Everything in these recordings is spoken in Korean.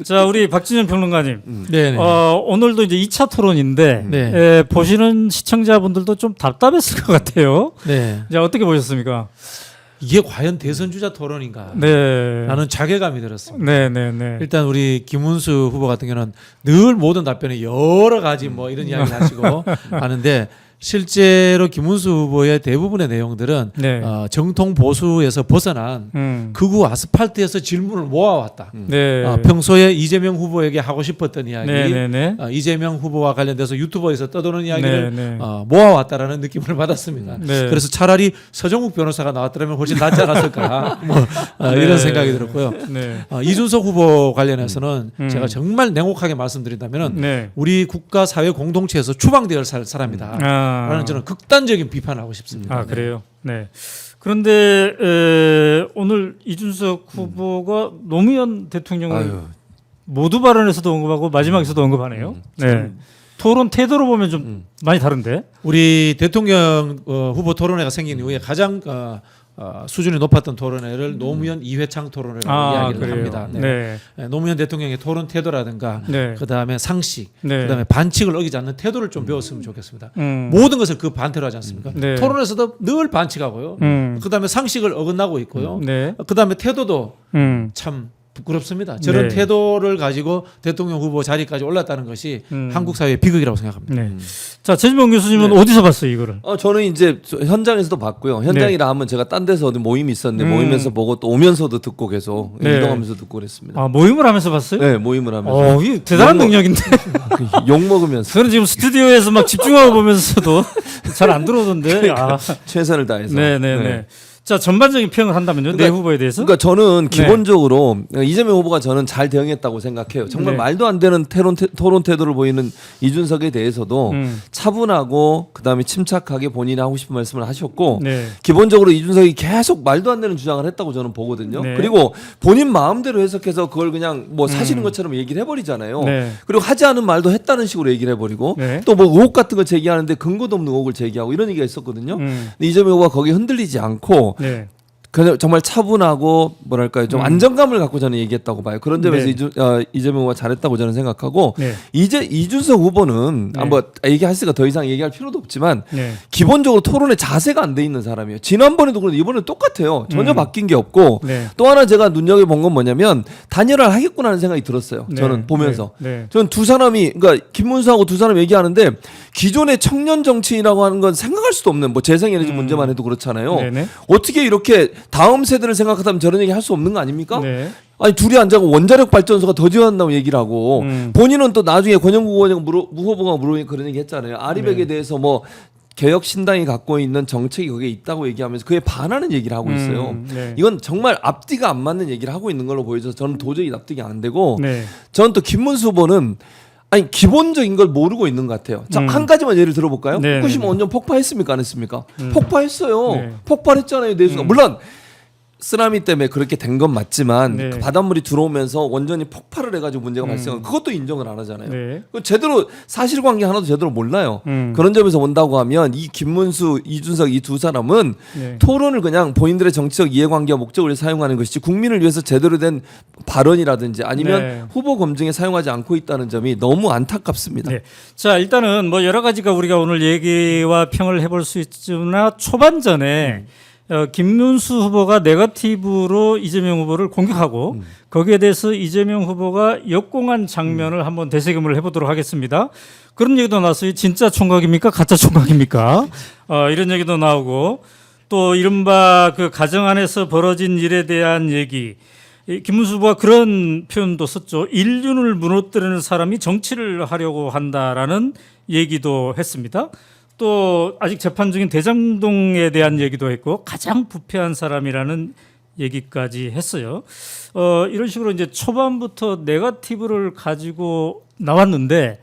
자, 우리 박진영 평론가님. 네. 오늘도 이제 2차 토론인데 네. 보시는 시청자분들도 좀 답답했을 것 같아요. 네. 자, 어떻게 보셨습니까? 이게 과연 대선 주자 토론인가? 네. 라는 자괴감이 들었습니다. 네. 일단 우리 김문수 후보 같은 경우는 늘 모든 답변에 여러 가지 뭐 이런 이야기를 하시고 하는데 실제로 김문수 후보의 대부분의 내용들은 네. 정통 보수에서 벗어난 극우 아스팔트에서 질문을 모아왔다. 네. 평소에 이재명 후보에게 하고 싶었던 이야기, 네. 이재명 후보와 관련돼서 유튜버에서 떠도는 이야기를 네. 모아왔다라는 느낌을 받았습니다. 네. 그래서 차라리 서정욱 변호사가 나왔더라면 훨씬 낫지 않았을까 이런 생각이 들었고요. 네. 이준석 후보 관련해서는 제가 정말 냉혹하게 말씀드린다면 네. 우리 국가 사회 공동체에서 추방되어야 할 사람이다. 라는 저는 극단적인 비판을 하고 싶습니다. 그래요. 네. 그런데 오늘 이준석 후보가 노무현 대통령을 모두 발언에서도 언급하고 마지막에서도 언급하네요. 네. 토론 태도로 보면 좀 많이 다른데. 우리 대통령 후보 토론회가 생긴 이후에 가장 수준이 높았던 토론회를 노무현 이회창 토론회라고 이야기를 그래요. 합니다. 네. 노무현 대통령의 토론 태도라든가 네. 그다음에 상식, 네. 그다음에 반칙을 어기지 않는 태도를 좀 배웠으면 좋겠습니다. 음. 모든 것을 그 반대로 하지 않습니까? 네. 토론에서도 늘 반칙하고요. 그다음에 상식을 어긋나고 있고요. 네. 그다음에 태도도 참 부끄럽습니다. 저런 네. 태도를 가지고 대통령 후보 자리까지 올랐다는 것이 한국 사회의 비극이라고 생각합니다. 네. 자, 최진봉 교수님은 어디서 봤어요, 이거를? 저는 이제 현장에서도 봤고요. 현장이라 하면 제가 딴 데서 어디 모임이 있었는데 모임에서 보고 또 오면서도 듣고 계속 네. 이동하면서 듣고 그랬습니다. 모임을 하면서 봤어요? 네, 모임을 하면서. 이거 대단한 능력인데. 욕 먹으면서 저는 지금 스튜디오에서 막 집중하고 보면서도 잘 안 들어오던데. 최선을 다해서. 네네네. 자, 전반적인 평을 한다면요, 내 후보에 대해서? 그러니까 저는 기본적으로 이재명 후보가 저는 잘 대응했다고 생각해요. 정말 네. 말도 안 되는 토론 태도를 보이는 이준석에 대해서도 차분하고 그다음에 침착하게 본인이 하고 싶은 말씀을 하셨고 네. 기본적으로 이준석이 계속 말도 안 되는 주장을 했다고 저는 보거든요. 네. 그리고 본인 마음대로 해석해서 그걸 그냥 뭐 사실인 것처럼 얘기를 해버리잖아요. 네. 그리고 하지 않은 말도 했다는 식으로 얘기를 해버리고 네. 또 뭐 의혹 같은 거 제기하는데 근거도 없는 의혹을 제기하고 이런 얘기가 있었거든요. 근데 이재명 후보가 거기에 흔들리지 않고 네. 그냥 정말 차분하고 뭐랄까요 좀 안정감을 갖고 저는 얘기했다고 봐요. 그런 점에서 네. 이재명 후보가 잘했다고 저는 생각하고 네. 이제 이준석 후보는 네. 뭐 얘기했으니까 더 이상 얘기할 필요도 없지만 네. 기본적으로 토론에 자세가 안 돼 있는 사람이에요. 지난번에도 그런데 이번에도 똑같아요. 전혀 바뀐 게 없고 네. 또 하나 제가 눈여겨본 건 뭐냐면 단일화를 하겠구나 하는 생각이 들었어요. 네. 저는 보면서. 네. 저는 두 사람이 그러니까 김문수하고 두 사람 얘기하는데 기존의 청년 정치인이라고 하는 건 생각할 수도 없는 뭐 재생에너지 문제만 해도 그렇잖아요. 네네. 어떻게 이렇게 다음 세대를 생각하다면 저런 얘기 할 수 없는 거 아닙니까? 네. 아니 둘이 앉아고 원자력 발전소가 더 지어난다고 얘기를 하고 본인은 또 나중에 권영국 후보가 물으니까 그런 얘기 했잖아요. 아리백에 대해서 뭐 개혁 신당이 갖고 있는 정책이 거기에 있다고 얘기하면서 그에 반하는 얘기를 하고 있어요. 네. 이건 정말 앞뒤가 안 맞는 얘기를 하고 있는 걸로 보여서 저는 도저히 납득이 안 되고 네. 저는 또 김문수 후보는 아니 기본적인 걸 모르고 있는 것 같아요. 자, 한 가지만 예를 들어볼까요? 네, 후쿠시마 네. 원전 폭파했습니까? 안 했습니까? 폭파했어요. 네. 폭발했잖아요. 내수가 물론 쓰나미 때문에 그렇게 된 건 맞지만 네. 그 바닷물이 들어오면서 원전이 폭발을 해가지고 문제가 발생한 그것도 인정을 안 하잖아요. 네. 그 제대로 사실관계 하나도 제대로 몰라요. 그런 점에서 본다고 하면 이 김문수, 이준석 이 두 사람은 네. 토론을 그냥 본인들의 정치적 이해관계와 목적을 위해 사용하는 것이지 국민을 위해서 제대로 된 발언이라든지 아니면 네. 후보 검증에 사용하지 않고 있다는 점이 너무 안타깝습니다. 네. 자, 일단은 뭐 여러 가지가 우리가 오늘 얘기와 평을 해볼 수 있으나 초반전에 김문수 후보가 네거티브로 이재명 후보를 공격하고 거기에 대해서 이재명 후보가 역공한 장면을 한번 되새김을 해보도록 하겠습니다. 그런 얘기도 나왔어요. 진짜 총각입니까? 가짜 총각입니까? 이런 얘기도 나오고 또 이른바 그 가정 안에서 벌어진 일에 대한 얘기. 김문수 후보가 그런 표현도 썼죠. 인륜을 무너뜨리는 사람이 정치를 하려고 한다라는 얘기도 했습니다. 또 아직 재판 중인 대장동에 대한 얘기도 했고 가장 부패한 사람이라는 얘기까지 했어요. 이런 식으로 이제 초반부터 네거티브를 가지고 나왔는데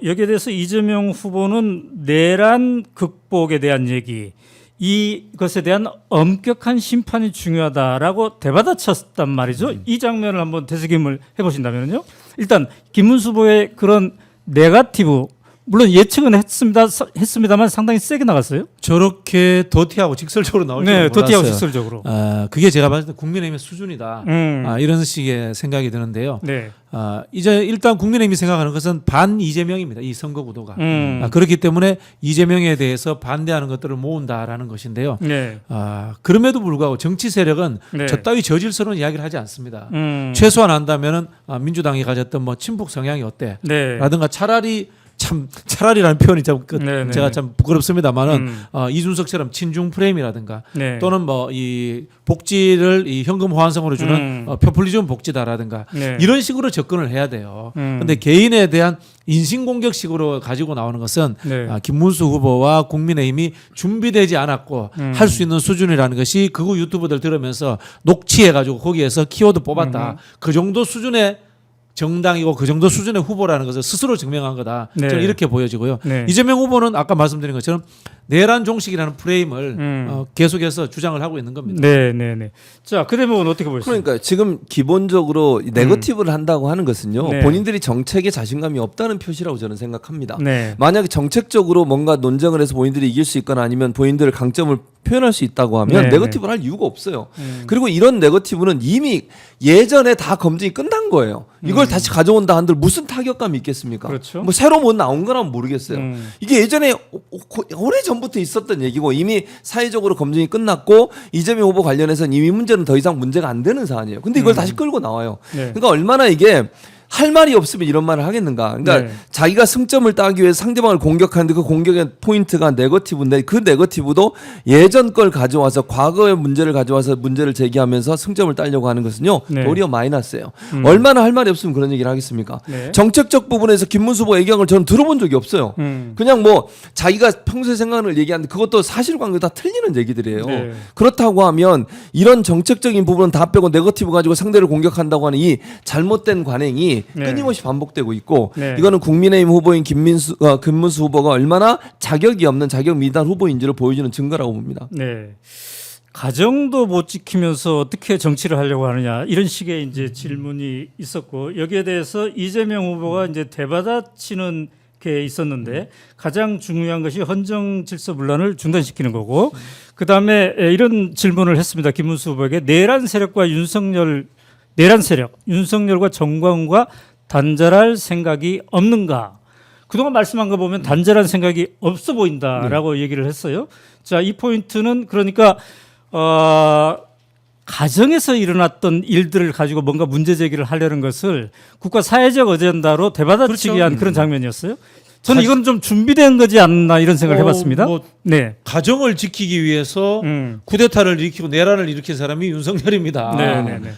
여기에 대해서 이재명 후보는 내란 극복에 대한 얘기, 이것에 대한 엄격한 심판이 중요하다라고 대받아쳤단 말이죠. 이 장면을 한번 되새김을 해보신다면요. 일단 김문수 후보의 그런 네거티브 물론 예측은 했습니다만 상당히 세게 나갔어요. 저렇게 도티하고 직설적으로 나올 줄 네, 몰랐어요. 도티하고 직설적으로. 그게 제가 봤을 때 국민의힘의 수준이다. 이런 식의 생각이 드는데요. 네. 이제 일단 국민의힘이 생각하는 것은 반 이재명입니다. 이 선거 구도가. 그렇기 때문에 이재명에 대해서 반대하는 것들을 모은다라는 것인데요. 네. 그럼에도 불구하고 정치 세력은 네. 저 따위 저질스러운 이야기를 하지 않습니다. 최소한 한다면은 민주당이 가졌던 뭐 친북 성향이 어때? 네. 라든가 차라리라는 표현이 참 네, 네, 제가 네. 참 부끄럽습니다만은 이준석처럼 친중 프레임이라든가 네. 또는 뭐 이 복지를 이 현금 호환성으로 주는 포퓰리즘 복지다라든가 네. 이런 식으로 접근을 해야 돼요. 근데 개인에 대한 인신 공격식으로 가지고 나오는 것은 네. 김문수 후보와 국민의힘이 준비되지 않았고 할 수 있는 수준이라는 것이 극우 유튜버들 들으면서 녹취해가지고 거기에서 키워드 뽑았다. 그 정도 수준의 정당이고 그 정도 수준의 후보라는 것을 스스로 증명한 거다. 네. 저는 이렇게 보여지고요. 네. 이재명 후보는 아까 말씀드린 것처럼 내란 종식이라는 프레임을 계속해서 주장을 하고 있는 겁니다. 네, 네, 네. 자, 그 대목은 어떻게 보셨어요? 그러니까 지금 기본적으로 네거티브를 한다고 하는 것은요. 네. 본인들이 정책에 자신감이 없다는 표시라고 저는 생각합니다. 네. 만약에 정책적으로 뭔가 논쟁을 해서 본인들이 이길 수 있거나 아니면 본인들의 강점을 표현할 수 있다고 하면 네, 네거티브를 할 이유가 없어요. 그리고 이런 네거티브는 이미 예전에 다 검증이 끝난 거예요. 이걸 다시 가져온다 한들 무슨 타격감이 있겠습니까? 그렇죠. 뭐 새로 뭐 나온 거라면 모르겠어요. 이게 예전에 오래 전부터 있었던 얘기고 이미 사회적으로 검증이 끝났고 이재명 후보 관련해서는 이미 문제는 더 이상 문제가 안 되는 사안이에요. 근데 이걸 다시 끌고 나와요. 네. 그러니까 얼마나 이게 할 말이 없으면 이런 말을 하겠는가. 그러니까 네. 자기가 승점을 따기 위해서 상대방을 공격하는데 그 공격의 포인트가 네거티브인데 그 네거티브도 예전 걸 가져와서 과거의 문제를 가져와서 문제를 제기하면서 승점을 따려고 하는 것은요. 네. 도리어 마이너스예요. 얼마나 할 말이 없으면 그런 얘기를 하겠습니까? 네. 정책적 부분에서 김문수 후보 얘기한 걸 저는 들어본 적이 없어요. 그냥 뭐 자기가 평소에 생각을 얘기하는데 그것도 사실관계 다 틀리는 얘기들이에요. 네. 그렇다고 하면 이런 정책적인 부분은 다 빼고 네거티브 가지고 상대를 공격한다고 하는 이 잘못된 관행이 네. 끊임없이 반복되고 있고 네. 이거는 국민의힘 후보인 김문수 후보가 얼마나 자격이 없는 자격 미달 후보인지를 보여주는 증거라고 봅니다. 네. 가정도 못 지키면서 어떻게 정치를 하려고 하느냐 이런 식의 이제 질문이 있었고 여기에 대해서 이재명 후보가 이제 대받아치는 게 있었는데 가장 중요한 것이 헌정 질서 분란을 중단시키는 거고 그 다음에 이런 질문을 했습니다. 김문수 후보에게 내란 세력과 윤석열과 정광훈과 단절할 생각이 없는가? 그동안 말씀한 거 보면 단절한 생각이 없어 보인다라고 얘기를 했어요. 자, 이 포인트는 그러니까 가정에서 일어났던 일들을 가지고 뭔가 문제 제기를 하려는 것을 국가 사회적 어젠다로 대받아치기 그렇죠. 한 그런 장면이었어요. 저는 이건 좀 준비된 거지 않나 이런 생각을 해봤습니다. 뭐 네. 가정을 지키기 위해서 쿠데타를 일으키고 내란을 일으킨 사람이 윤석열입니다. 네, 네, 네.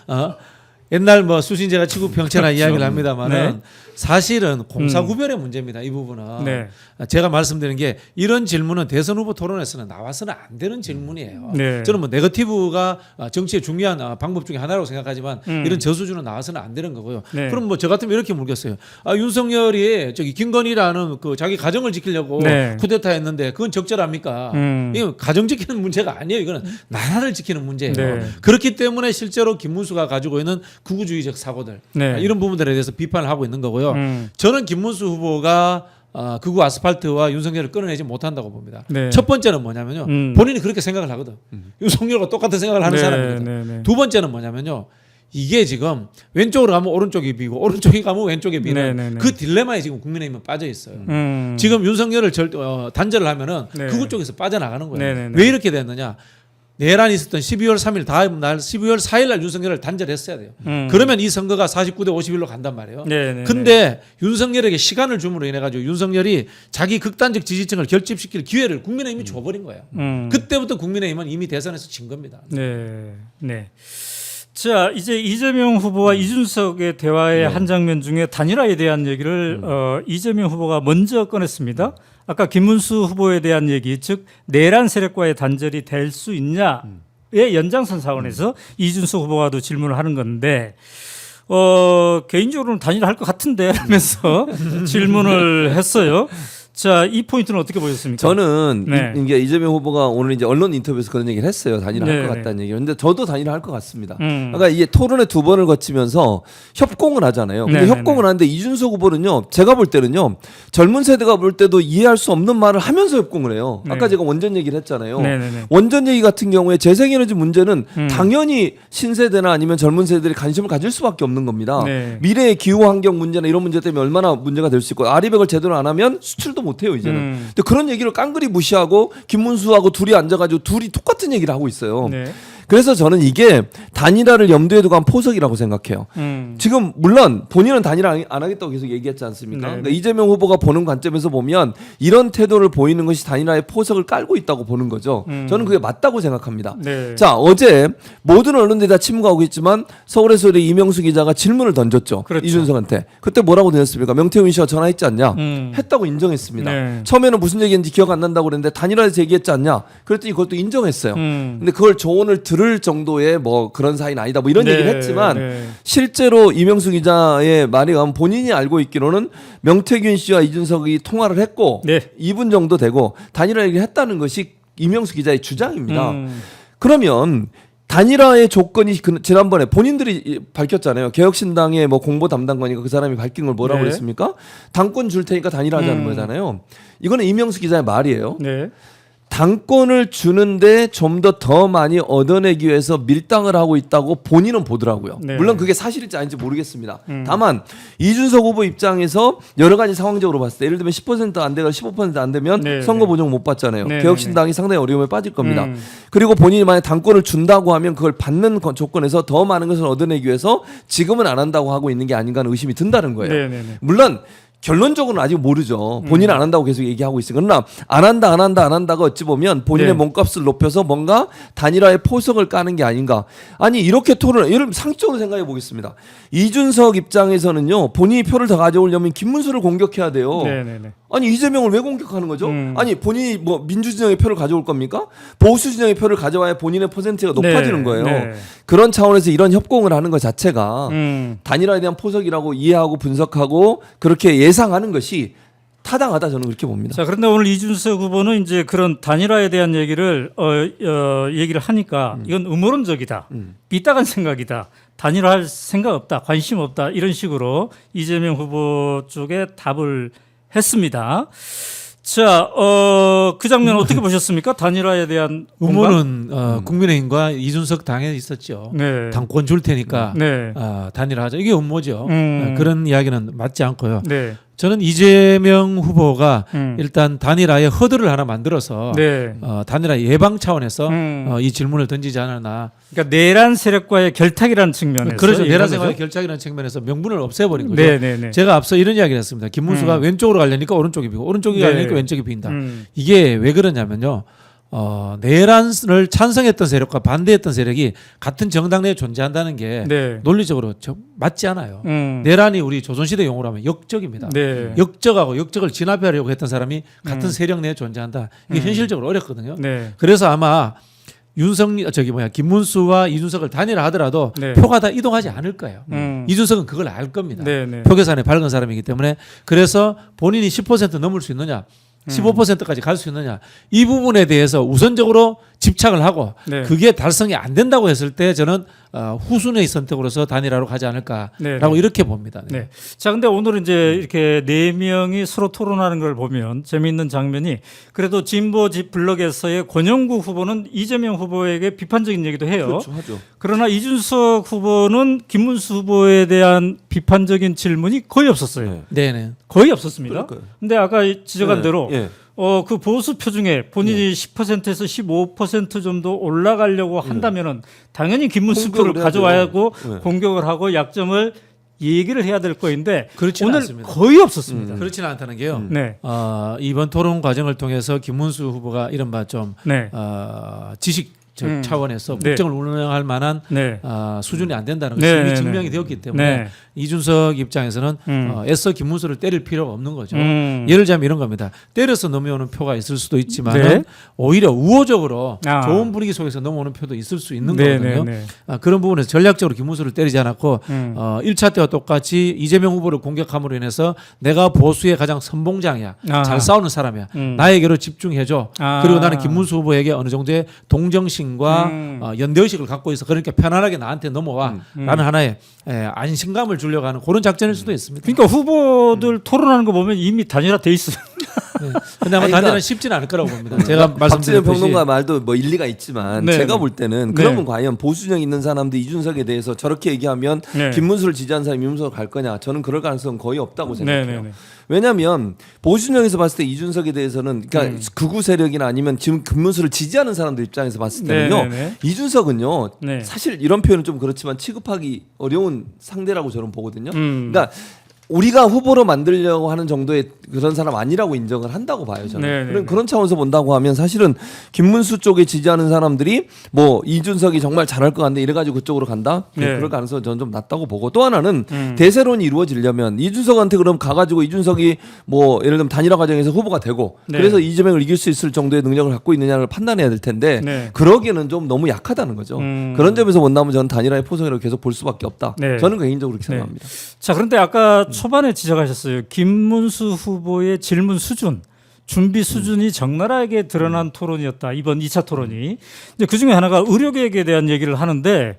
옛날 뭐 수신제가 지구병체나 이야기를 합니다만은 네. 사실은 공사구별의 문제입니다. 이 부분은 네. 제가 말씀드린 게 이런 질문은 대선 후보 토론에서는 나와서는 안 되는 질문이에요. 네. 저는 뭐 네거티브가 정치의 중요한 방법 중에 하나라고 생각하지만 이런 저수준은 나와서는 안 되는 거고요. 네. 그럼 뭐 저 같으면 이렇게 물겠어요. 윤석열이 저기 김건희라는 그 자기 가정을 지키려고 네. 쿠데타했는데 그건 적절합니까? 이거 가정 지키는 문제가 아니에요. 이거는 나라를 지키는 문제예요. 네. 그렇기 때문에 실제로 김문수가 가지고 있는 극우주의적 사고들 네. 이런 부분들에 대해서 비판을 하고 있는 거고요. 저는 김문수 후보가 극우 아스팔트와 윤석열을 끊어내지 못한다고 봅니다. 네. 첫 번째는 뭐냐면요. 본인이 그렇게 생각을 하거든. 윤석열과 똑같은 생각을 하는 네, 사람이거든. 네, 네. 두 번째는 뭐냐면요. 이게 지금 왼쪽으로 가면 오른쪽이 비고 오른쪽에 가면 왼쪽에 비는 네, 네, 네. 그 딜레마에 지금 국민의힘은 빠져 있어요. 지금 윤석열을 단절을 하면은 네. 극우 쪽에서 빠져나가는 거예요. 네, 네, 네. 왜 이렇게 됐느냐? 내란이 있었던 12월 3일 다음 날 12월 4일 날 윤석열을 단절했어야 돼요. 그러면 이 선거가 49대 51로 간단 말이에요. 네, 네, 근데 윤석열에게 시간을 줌으로 인해 가지고 윤석열이 자기 극단적 지지층을 결집시킬 기회를 국민의힘이 줘버린 거예요. 그때부터 국민의힘은 이미 대선에서 진 겁니다. 네, 네. 자, 이제 이재명 후보와 이준석의 대화의 한 장면 중에 단일화에 대한 얘기를 이재명 후보가 먼저 꺼냈습니다. 아까 김문수 후보에 대한 얘기, 즉 내란 세력과의 단절이 될 수 있냐의 연장선 차원에서 이준석 후보와도 질문을 하는 건데 개인적으로는 단일화할 것 같은데 하면서 질문을 했어요. 자, 이 포인트는 어떻게 보셨습니까? 저는 네. 이게 이재명 후보가 오늘 이제 언론 인터뷰에서 그런 얘기를 했어요. 단일화 할 네, 것 같다는 얘기를. 근데 저도 단일화 할 것 같습니다. 그러니까 음. 이게 토론회 2번을 거치면서 협공을 하잖아요. 근데 네, 협공을 하는데 이준석 후보는요. 제가 볼 때는요. 젊은 세대가 볼 때도 이해할 수 없는 말을 하면서 협공을 해요. 아까 네. 제가 원전 얘기를 했잖아요. 네, 네, 네. 원전 얘기 같은 경우에 재생에너지 문제는 음. 당연히 신세대나 아니면 젊은 세대들이 관심을 가질 수밖에 없는 겁니다. 네. 미래의 기후 환경 문제나 이런 문제 때문에 얼마나 문제가 될 수 있고 아리백을 제대로 안 하면 수출도 못 해요 이제는. 근데 그런 얘기를 깡그리 무시하고 김문수하고 둘이 앉아가지고 둘이 똑같은 얘기를 하고 있어요. 네. 그래서 저는 이게 단일화를 염두에 두고 한 포석이라고 생각해요. 지금 물론 본인은 단일화 안 하겠다고 계속 얘기했지 않습니까? 네. 그러니까 이재명 후보가 보는 관점에서 보면 이런 태도를 보이는 것이 단일화의 포석을 깔고 있다고 보는 거죠. 저는 그게 맞다고 생각합니다. 네. 자, 어제 모든 언론들이 다 침묵하고 있지만 서울에서 우리 이명수 기자가 질문을 던졌죠. 그렇죠. 이준석한테. 그때 뭐라고 대했습니까? 명태균 씨가 전화했지 않냐? 했다고 인정했습니다. 네. 처음에는 무슨 얘기인지 기억 안 난다고 그랬는데 단일화에서 얘기했지 않냐? 그랬더니 그것도 인정했어요. 근데 그걸 조언을 들을 정도의 뭐 그런 사이는 아니다. 뭐 이런 네, 얘기를 했지만 네. 실제로 이명수 기자의 말이 가면 본인이 알고 있기로는 명태균 씨와 이준석이 통화를 했고 네. 2분 정도 되고 단일화 얘기를 했다는 것이 이명수 기자의 주장입니다. 음. 그러면 단일화의 조건이 지난번에 본인들이 밝혔잖아요. 개혁신당의 뭐 공보 담당관이가 그 사람이 밝힌 걸 뭐라고 네. 그랬습니까? 당권 줄 테니까 단일화하자는 거잖아요. 이거는 이명수 기자의 말이에요. 네. 당권을 주는데 좀 더 많이 얻어내기 위해서 밀당을 하고 있다고 본인은 보더라고요. 네. 물론 그게 사실일지 아닌지 모르겠습니다. 다만 이준석 후보 입장에서 여러 가지 상황적으로 봤을 때 예를 들면 10% 안 되거나 15% 안 되면 네, 선거 네. 보정 못 받잖아요. 네, 개혁신당이 상당히 어려움에 빠질 겁니다. 그리고 본인이 만약 당권을 준다고 하면 그걸 받는 조건에서 더 많은 것을 얻어내기 위해서 지금은 안 한다고 하고 있는 게 아닌가 하는 의심이 든다는 거예요. 네, 네, 네. 물론 결론적으로는 아직 모르죠. 본인은 안 한다고 계속 얘기하고 있어요. 그러나 안 한다가 어찌 보면 본인의 네. 몸값을 높여서 뭔가 단일화의 포석을 까는 게 아닌가. 아니 이렇게 토론을 예를 들면 상식적으로 생각해 보겠습니다. 이준석 입장에서는요. 본인이 표를 더 가져오려면 김문수를 공격해야 돼요. 네, 네, 네. 아니 이재명을 왜 공격하는 거죠? 음. 아니 본인이 뭐 민주진영의 표를 가져올 겁니까? 보수진영의 표를 가져와야 본인의 퍼센트가 높아지는 네, 거예요. 네. 그런 차원에서 이런 협공을 하는 것 자체가 음. 단일화에 대한 포석이라고 이해하고 분석하고 그렇게 예상하는 것이 타당하다 저는 그렇게 봅니다. 자, 그런데 오늘 이준석 후보는 이제 그런 단일화에 대한 얘기를 얘기를 하니까 이건 음모론적이다, 삐딱한 생각이다, 단일화할 생각 없다, 관심 없다 이런 식으로 이재명 후보 쪽에 답을 했습니다. 자, 그 장면 어떻게 보셨습니까? 단일화에 대한 공감? 음모는 국민의힘과 이준석 당에 있었죠. 네. 당권 줄 테니까 네. 단일화하자. 이게 음모죠. 음. 그런 이야기는 맞지 않고요. 네. 저는 이재명 후보가 음. 일단 단일화의 허들을 하나 만들어서 네. 단일화 예방 차원에서 음. 이 질문을 던지지 않았나. 그러니까 내란 세력과의 결탁이라는 측면에서 그렇죠. 얘기한 내란생활의 거죠? 결착이라는 측면에서 명분을 없애버린 거죠. 네, 네, 네. 제가 앞서 이런 이야기를 했습니다. 김문수가 왼쪽으로 가려니까 오른쪽이 비고 오른쪽이 네. 가려니까 왼쪽이 빈다. 음. 이게 왜 그러냐면요. 내란을 찬성했던 세력과 반대했던 세력이 같은 정당 내에 존재한다는 게 네. 논리적으로 맞지 않아요. 내란이 우리 조선시대 용어로 하면 역적입니다. 네. 역적하고 역적을 진압하려고 했던 사람이 같은 세력 내에 존재한다. 이게 현실적으로 어렵거든요. 네. 그래서 아마 김문수와 이준석을 단일화하더라도 네. 표가 다 이동하지 않을 거예요. 이준석은 그걸 알 겁니다. 네, 네. 표 계산에 밝은 사람이기 때문에 그래서 본인이 10% 넘을 수 있느냐 15%까지 갈 수 있느냐 이 부분에 대해서 우선적으로 집착을 하고 네. 그게 달성이 안 된다고 했을 때 저는 후순위의 선택으로서 단일화로 가지 않을까라고 네, 네. 이렇게 봅니다. 네. 네. 자, 근데 오늘은 이제 이렇게 네 명이 서로 토론하는 걸 보면 재미있는 장면이 그래도 진보 집 블럭에서의 권영구 후보는 이재명 후보에게 비판적인 얘기도 해요. 그렇죠, 하죠. 그러나 이준석 후보는 김문수 후보에 대한 비판적인 질문이 거의 없었어요. 네네. 거의 없었습니다. 그러니까요. 근데 아까 지적한 네, 대로 예. 그 보수표 중에 본인이 10%에서 15% 정도 올라가려고 한다면은 당연히 김문수 표를 공격을 해야 가져와야 돼요. 하고 네. 공격을 하고 약점을 얘기를 해야 될 거인데 그렇지는 오늘 않습니다. 거의 없었습니다. 그렇지는 않다는 게요. 네. 이번 토론 과정을 통해서 김문수 후보가 이른바 좀 네. 지식 차원에서 네. 국정을 운영할 만한 네. 수준이 안 된다는 것이 네, 이미 네, 증명이 네. 되었기 때문에 네. 이준석 입장에서는 애써 김문수를 때릴 필요가 없는 거죠. 예를 들자면 이런 겁니다. 때려서 넘어오는 표가 있을 수도 있지만 네. 오히려 우호적으로 아. 좋은 분위기 속에서 넘어오는 표도 있을 수 있는 네, 거거든요. 네, 네. 그런 부분에서 전략적으로 김문수를 때리지 않았고 1차 때와 똑같이 이재명 후보를 공격함으로 인해서 내가 보수의 가장 선봉장이야. 아. 잘 싸우는 사람이야. 나에게로 집중해줘. 아. 그리고 나는 김문수 후보에게 어느 정도의 동정심과 연대의식을 갖고 있어. 그러니까 편안하게 나한테 넘어와. 라는 하나의 안심감을 주려고 하는 그런 작전일 수도 있습니다. 그러니까 후보들 토론하는 거 보면 이미 단일화돼 있어요. 네. 근데 아마 아니, 단일화는 그러니까 쉽지는 않을 거라고 봅니다. 제가 박지원 말씀드렸듯이 평론가 말도 뭐 일리가 있지만 네, 제가 네. 볼 때는 네. 그러면 과연 보수정 있는 사람들 이준석에 대해서 저렇게 얘기하면 네. 김문수를 지지하는 사람이 이준석으로 갈 거냐? 저는 그럴 가능성은 거의 없다고 생각해요. 네, 네, 네. 왜냐하면 보수정에서 봤을 때 이준석에 대해서는 그러니까 극우 세력이나 아니면 지금 김문수를 지지하는 사람들 입장에서 봤을 때는요. 네, 네, 네. 이준석은요. 네. 사실 이런 표현은 좀 그렇지만 취급하기 어려운 상대라고 저는 보거든요. 음. 그러니까 우리가 후보로 만들려고 하는 정도의 그런 사람 아니라고 인정을 한다고 봐요. 저는 네, 네, 네. 그런 차원에서 본다고 하면 사실은 김문수 쪽에 지지하는 사람들이 뭐 이준석이 정말 잘할 것 같네 이래가지고 그쪽으로 간다. 네. 그럴 가능성은 저는 좀 낮다고 보고 또 하나는 음. 대세론이 이루어지려면 이준석한테 그럼 가가지고 이준석이 뭐 예를 들면 단일화 과정에서 후보가 되고 네. 그래서 이재명을 이길 수 있을 정도의 능력을 갖고 있느냐를 판단해야 될 텐데 네. 그러기에는 좀 너무 약하다는 거죠. 그런 점에서 본다면 저는 단일화의 포석이라고 계속 볼 수밖에 없다. 네. 저는 개인적으로 그렇게 네. 생각합니다. 자, 그런데 아까 초반에 지적하셨어요. 김문수 후보의 질문 수준, 준비 수준이 적나라하게 드러난 토론이었다. 이번 2차 토론이. 이제 그 중에 하나가 의료계획에 대한 얘기를 하는데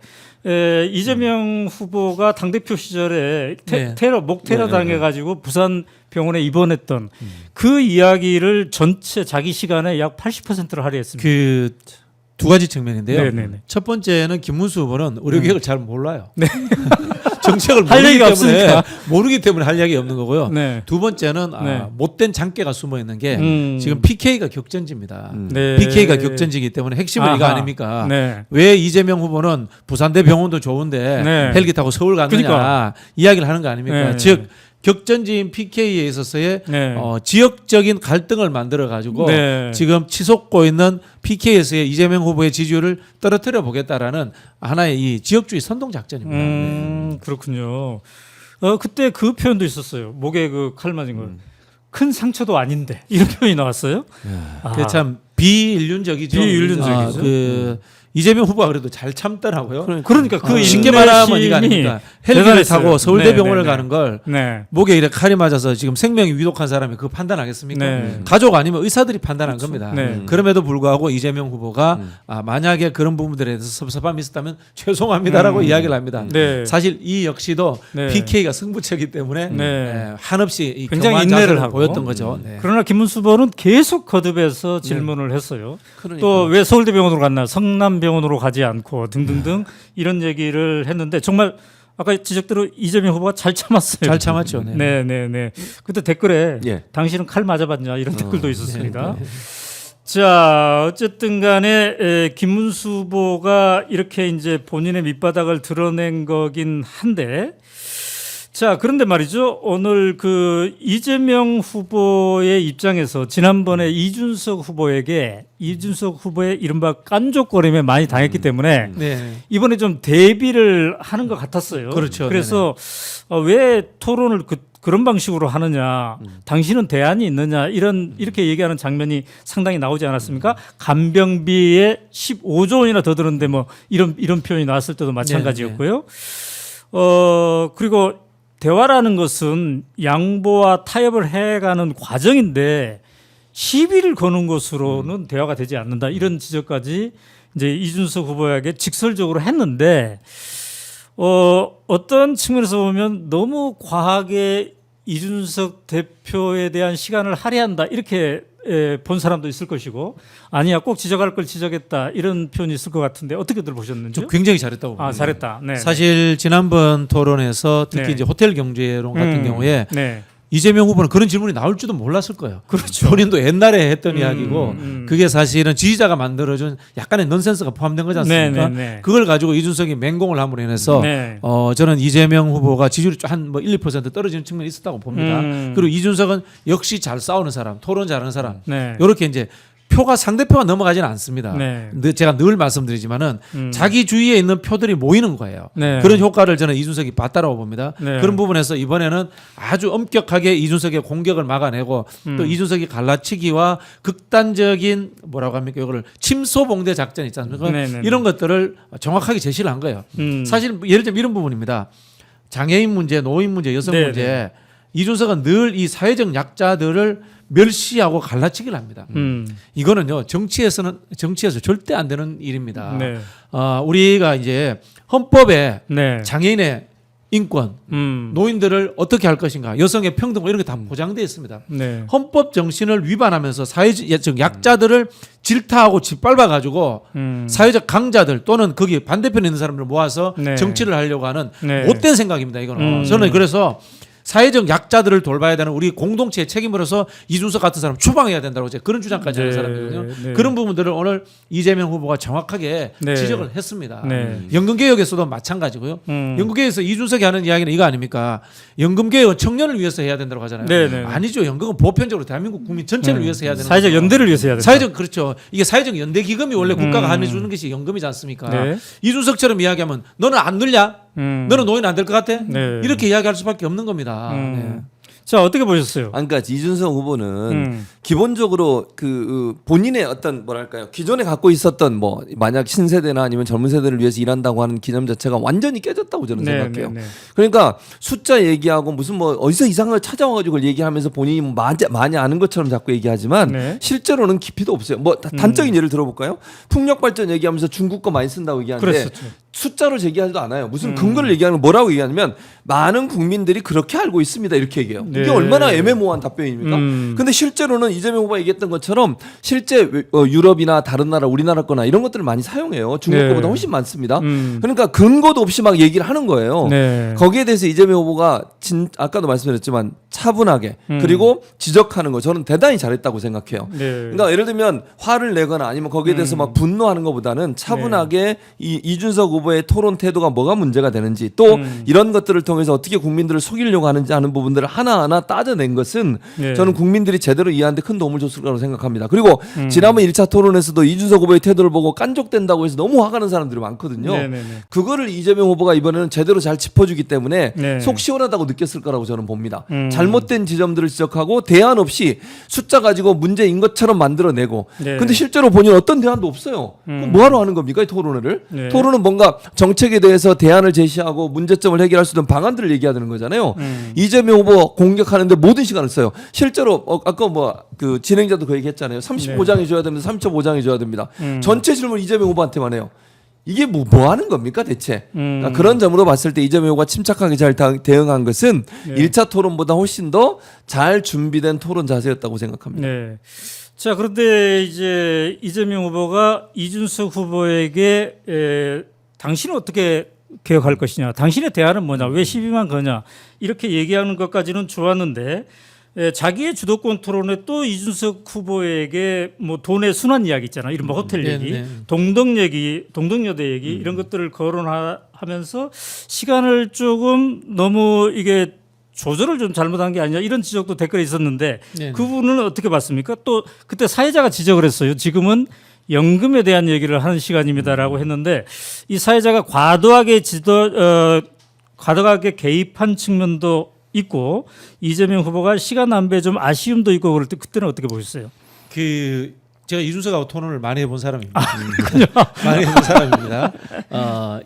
이재명 후보가 당대표 시절에 네. 목 테러 네, 네, 당해가지고 부산 병원에 입원했던 그 이야기를 전체 자기 시간에 약 80%를 할애했습니다. 그 두 가지 측면인데요. 네, 네, 네. 첫 번째는 김문수 후보는 의료계획을 잘 몰라요. 정책을 할 모르기 얘기가 때문에 없으니까. 모르기 때문에 할 얘기 없는 거고요. 네. 두 번째는 네. 못된 장깨가 숨어 있는 게 지금 PK가 격전지입니다. 네. PK가 격전지이기 때문에 핵심은 이거 아하. 아닙니까? 네. 왜 이재명 후보는 부산대 병원도 좋은데 네. 헬기 타고 서울 갔느냐 그러니까. 이야기를 하는 거 아닙니까? 네. 즉 격전지인 PK에 있어서의 네. 지역적인 갈등을 만들어 가지고 네. 지금 치솟고 있는 PK에서의 이재명 후보의 지지율을 떨어뜨려 보겠다라는 하나의 이 지역주의 선동 작전입니다. 네. 그렇군요. 그때 그 표현도 있었어요. 목에 그 칼 맞은 거. 큰 상처도 아닌데 이런 표현이 나왔어요. 그게 참 비인륜적이죠. 비인륜적이죠. 이재명 후보가 그래도 잘 참더라고요. 그러니까 그 쉽게 말하면 이거 인내심이 아닙니까? 헬기를 대단했어요. 타고 서울대병원을 네, 네, 가는 걸 네. 목에 이렇게 칼이 맞아서 지금 생명이 위독한 사람이 그거 판단하겠습니까? 네. 가족 아니면 의사들이 판단한 겁니다. 네. 그럼에도 불구하고 이재명 후보가 만약에 그런 부분들에 대해서 섭섭함이 있었다면 죄송합니다라고 이야기를 합니다. 네. 사실 이 역시도 네. PK가 승부처이기 때문에 네. 한없이 이 굉장히 겸허한 인내를 자세를 하고. 보였던 거죠. 네. 그러나 김문수 후보는 계속 거듭해서 질문을 했어요. 그러니까. 또 왜 서울대병원으로 갔나, 성남병원으로 가지 않고 등등등 이런 얘기를 했는데 정말 아까 지적대로 이재명 후보가 잘 참았어요. 잘 참았죠. 네. 네. 그때 댓글에 예. 당신은 칼 맞아봤냐 이런 댓글도 있었습니다. 자, 어쨌든 간에 김문수 후보가 이렇게 이제 본인의 밑바닥을 드러낸 거긴 한데 자, 그런데 말이죠. 오늘 그 이재명 후보의 입장에서 지난번에 이준석 후보의 이른바 깐족거림에 많이 당했기 때문에 네. 이번에 좀 대비를 하는 것 같았어요. 그렇죠. 그래서 왜 토론을 그런 방식으로 하느냐, 당신은 대안이 있느냐 이렇게 얘기하는 장면이 상당히 나오지 않았습니까? 간병비에 15조 원이나 더 드는데 뭐 이런 표현이 나왔을 때도 마찬가지였고요. 그리고 대화라는 것은 양보와 타협을 해가는 과정인데 시비를 거는 것으로는 대화가 되지 않는다. 이런 지적까지 이제 이준석 후보에게 직설적으로 했는데 어떤 측면에서 보면 너무 과하게 이준석 대표에 대한 시간을 할애한다. 이렇게 본 사람도 있을 것이고 아니야 꼭 지적할 걸 지적했다. 이런 표현이 있을 것 같은데 어떻게들 보셨는지요? 저 굉장히 잘했다고 봅니다. 잘했다. 네. 사실 지난번 토론에서 특히 네. 이제 호텔 경제론 같은 경우에 네. 이재명 후보는 그런 질문이 나올 줄도 몰랐을 거예요. 그렇죠. 본인도 옛날에 했던 이야기고 음. 그게 사실은 지지자가 만들어준 약간의 넌센스가 포함된 거지 않습니까? 네. 그걸 가지고 이준석이 맹공을 함으로 인해서 네. 저는 이재명 후보가 지지율이 한 뭐 1, 2% 떨어지는 측면이 있었다고 봅니다. 그리고 이준석은 역시 잘 싸우는 사람, 토론 잘하는 사람 네. 이렇게 이제 표가 상대표가 넘어가지는 않습니다. 네. 근데 제가 늘 말씀드리지만은 자기 주위에 있는 표들이 모이는 거예요. 네. 그런 효과를 저는 이준석이 봤다라고 봅니다. 네. 그런 부분에서 이번에는 아주 엄격하게 이준석의 공격을 막아내고 또 이준석이 갈라치기와 극단적인 뭐라고 합니까? 이거를 침소봉대 작전 있지 않습니까? 네, 네, 네. 이런 것들을 정확하게 제시를 한 거예요. 사실 예를 들면 이런 부분입니다. 장애인 문제, 노인 문제, 여성 네, 문제 이준석은 늘 이 사회적 약자들을 멸시하고 갈라치기를 합니다. 이거는요 정치에서 절대 안 되는 일입니다. 네. 우리가 이제 헌법에 네. 장애인의 인권, 노인들을 어떻게 할 것인가, 여성의 평등 이런 게 다 보장되어 있습니다. 네. 헌법 정신을 위반하면서 사회적 약자들을 질타하고 짓밟아 가지고 사회적 강자들 또는 거기 반대편에 있는 사람들을 모아서 네. 정치를 하려고 하는 네. 못된 생각입니다. 이거는 저는 그래서 사회적 약자들을 돌봐야 되는 우리 공동체의 책임으로서 이준석 같은 사람 추방해야 된다고 제가 그런 주장까지 하는 네. 사람이거든요. 네. 그런 부분들을 오늘 이재명 후보가 정확하게 네. 지적을 했습니다. 네. 연금개혁에서도 마찬가지고요. 연금개혁에서 이준석이 하는 이야기는 이거 아닙니까? 연금개혁은 청년을 위해서 해야 된다고 하잖아요. 네, 네. 아니죠. 연금은 보편적으로 대한민국 국민 전체를 위해서 해야 되는 사회적 거죠. 연대를 위해서 해야 된다. 사회적 그렇죠. 이게 사회적 연대 기금이 원래 국가가 하면 주는 것이 연금이지 않습니까? 네. 이준석처럼 이야기하면 너는 안 늘냐? 너는 노인 안 될 것 같아? 네. 이렇게 이야기할 수밖에 없는 겁니다. 네. 자, 어떻게 보셨어요? 그러니까 이준석 후보는 기본적으로 그 본인의 어떤 뭐랄까요 기존에 갖고 있었던 뭐 만약 신세대나 아니면 젊은 세대를 위해서 일한다고 하는 개념 자체가 완전히 깨졌다고 저는 네, 생각해요. 네, 네. 그러니까 숫자 얘기하고 무슨 뭐 어디서 이상한 걸 찾아와가지고 얘기하면서 본인이 뭐 많이 아는 것처럼 자꾸 얘기하지만 네. 실제로는 깊이도 없어요. 뭐 단적인 예를 들어볼까요? 풍력 발전 얘기하면서 중국 거 많이 쓴다고 얘기하는데 그랬었죠. 숫자로 제기하지도 않아요. 무슨 근거를 얘기하는 거 뭐라고 얘기하냐면 많은 국민들이 그렇게 알고 있습니다. 이렇게 얘기해요. 네. 이게 얼마나 애매모호한 답변입니까? 근데 실제로는 이재명 후보가 얘기했던 것처럼 실제 유럽이나 다른 나라, 우리나라 거나 이런 것들을 많이 사용해요. 중국 네. 거보다 훨씬 많습니다. 그러니까 근거도 없이 막 얘기를 하는 거예요. 네. 거기에 대해서 이재명 후보가 아까도 말씀드렸지만 차분하게 그리고 지적하는 거 저는 대단히 잘했다고 생각해요. 네. 그러니까 예를 들면 화를 내거나 아니면 거기에 대해서 막 분노하는 것보다는 차분하게 이준석 후보의 토론 태도가 뭐가 문제가 되는지 또 이런 것들을 통해서 어떻게 국민들을 속이려고 하는지 하는 부분들을 하나하나 따져낸 것은 네. 저는 국민들이 제대로 이해하는 데 큰 도움을 줬을 거라고 생각합니다. 그리고 지난번 1차 토론에서도 이준석 후보의 태도를 보고 깐족된다고 해서 너무 화가 나는 사람들이 많거든요. 네, 네, 네. 그거를 이재명 후보가 이번에는 제대로 잘 짚어주기 때문에 네. 속 시원하다고 느꼈을 거라고 저는 봅니다. 잘못된 지점들을 지적하고 대안 없이 숫자 가지고 문제인 것처럼 만들어내고 네. 근데 실제로 본인 어떤 대안도 없어요. 그럼 뭐하러 하는 겁니까 이 토론회를? 네. 토론은 뭔가 정책에 대해서 대안을 제시하고 문제점을 해결할 수 있는 방안들을 얘기하는 거잖아요. 이재명 후보 공격하는데 모든 시간을 써요. 실제로 아까 뭐 그 진행자도 그 얘기했잖아요. 35장해 줘야 됩니다. 35장해 줘야 됩니다. 전체 질문 이재명 후보한테만 해요. 이게 뭐 하는 겁니까 대체? 그러니까 그런 점으로 봤을 때 이재명 후보가 침착하게 잘 대응한 것은 네. 1차 토론보다 훨씬 더 잘 준비된 토론 자세였다고 생각합니다. 네. 자, 그런데 이제 이재명 후보가 이준석 후보에게 당신은 어떻게 개혁할 것이냐, 당신의 대안은 뭐냐, 왜 시비만 거냐 이렇게 얘기하는 것까지는 좋았는데 자기의 주도권 토론에 또 이준석 후보에게 뭐 돈의 순환 이야기 있잖아, 이른바 호텔 얘기, 네. 동덕여대 얘기 이런 것들을 거론하면서 시간을 조금 너무 이게 조절을 좀 잘못한 게 아니냐 이런 지적도 댓글에 있었는데 네. 그 부분은 어떻게 봤습니까? 또 그때 사회자가 지적을 했어요. 지금은 연금에 대한 얘기를 하는 시간입니다라고 했는데 이 사회자가 과도하게 개입한 측면도 있고 이재명 후보가 시간 낭비에 좀 아쉬움도 있고 그럴 때 그때는 어떻게 보셨어요? 제가 이준석하고 토론을 많이 해본 사람입니다. 많이 해본 사람입니다.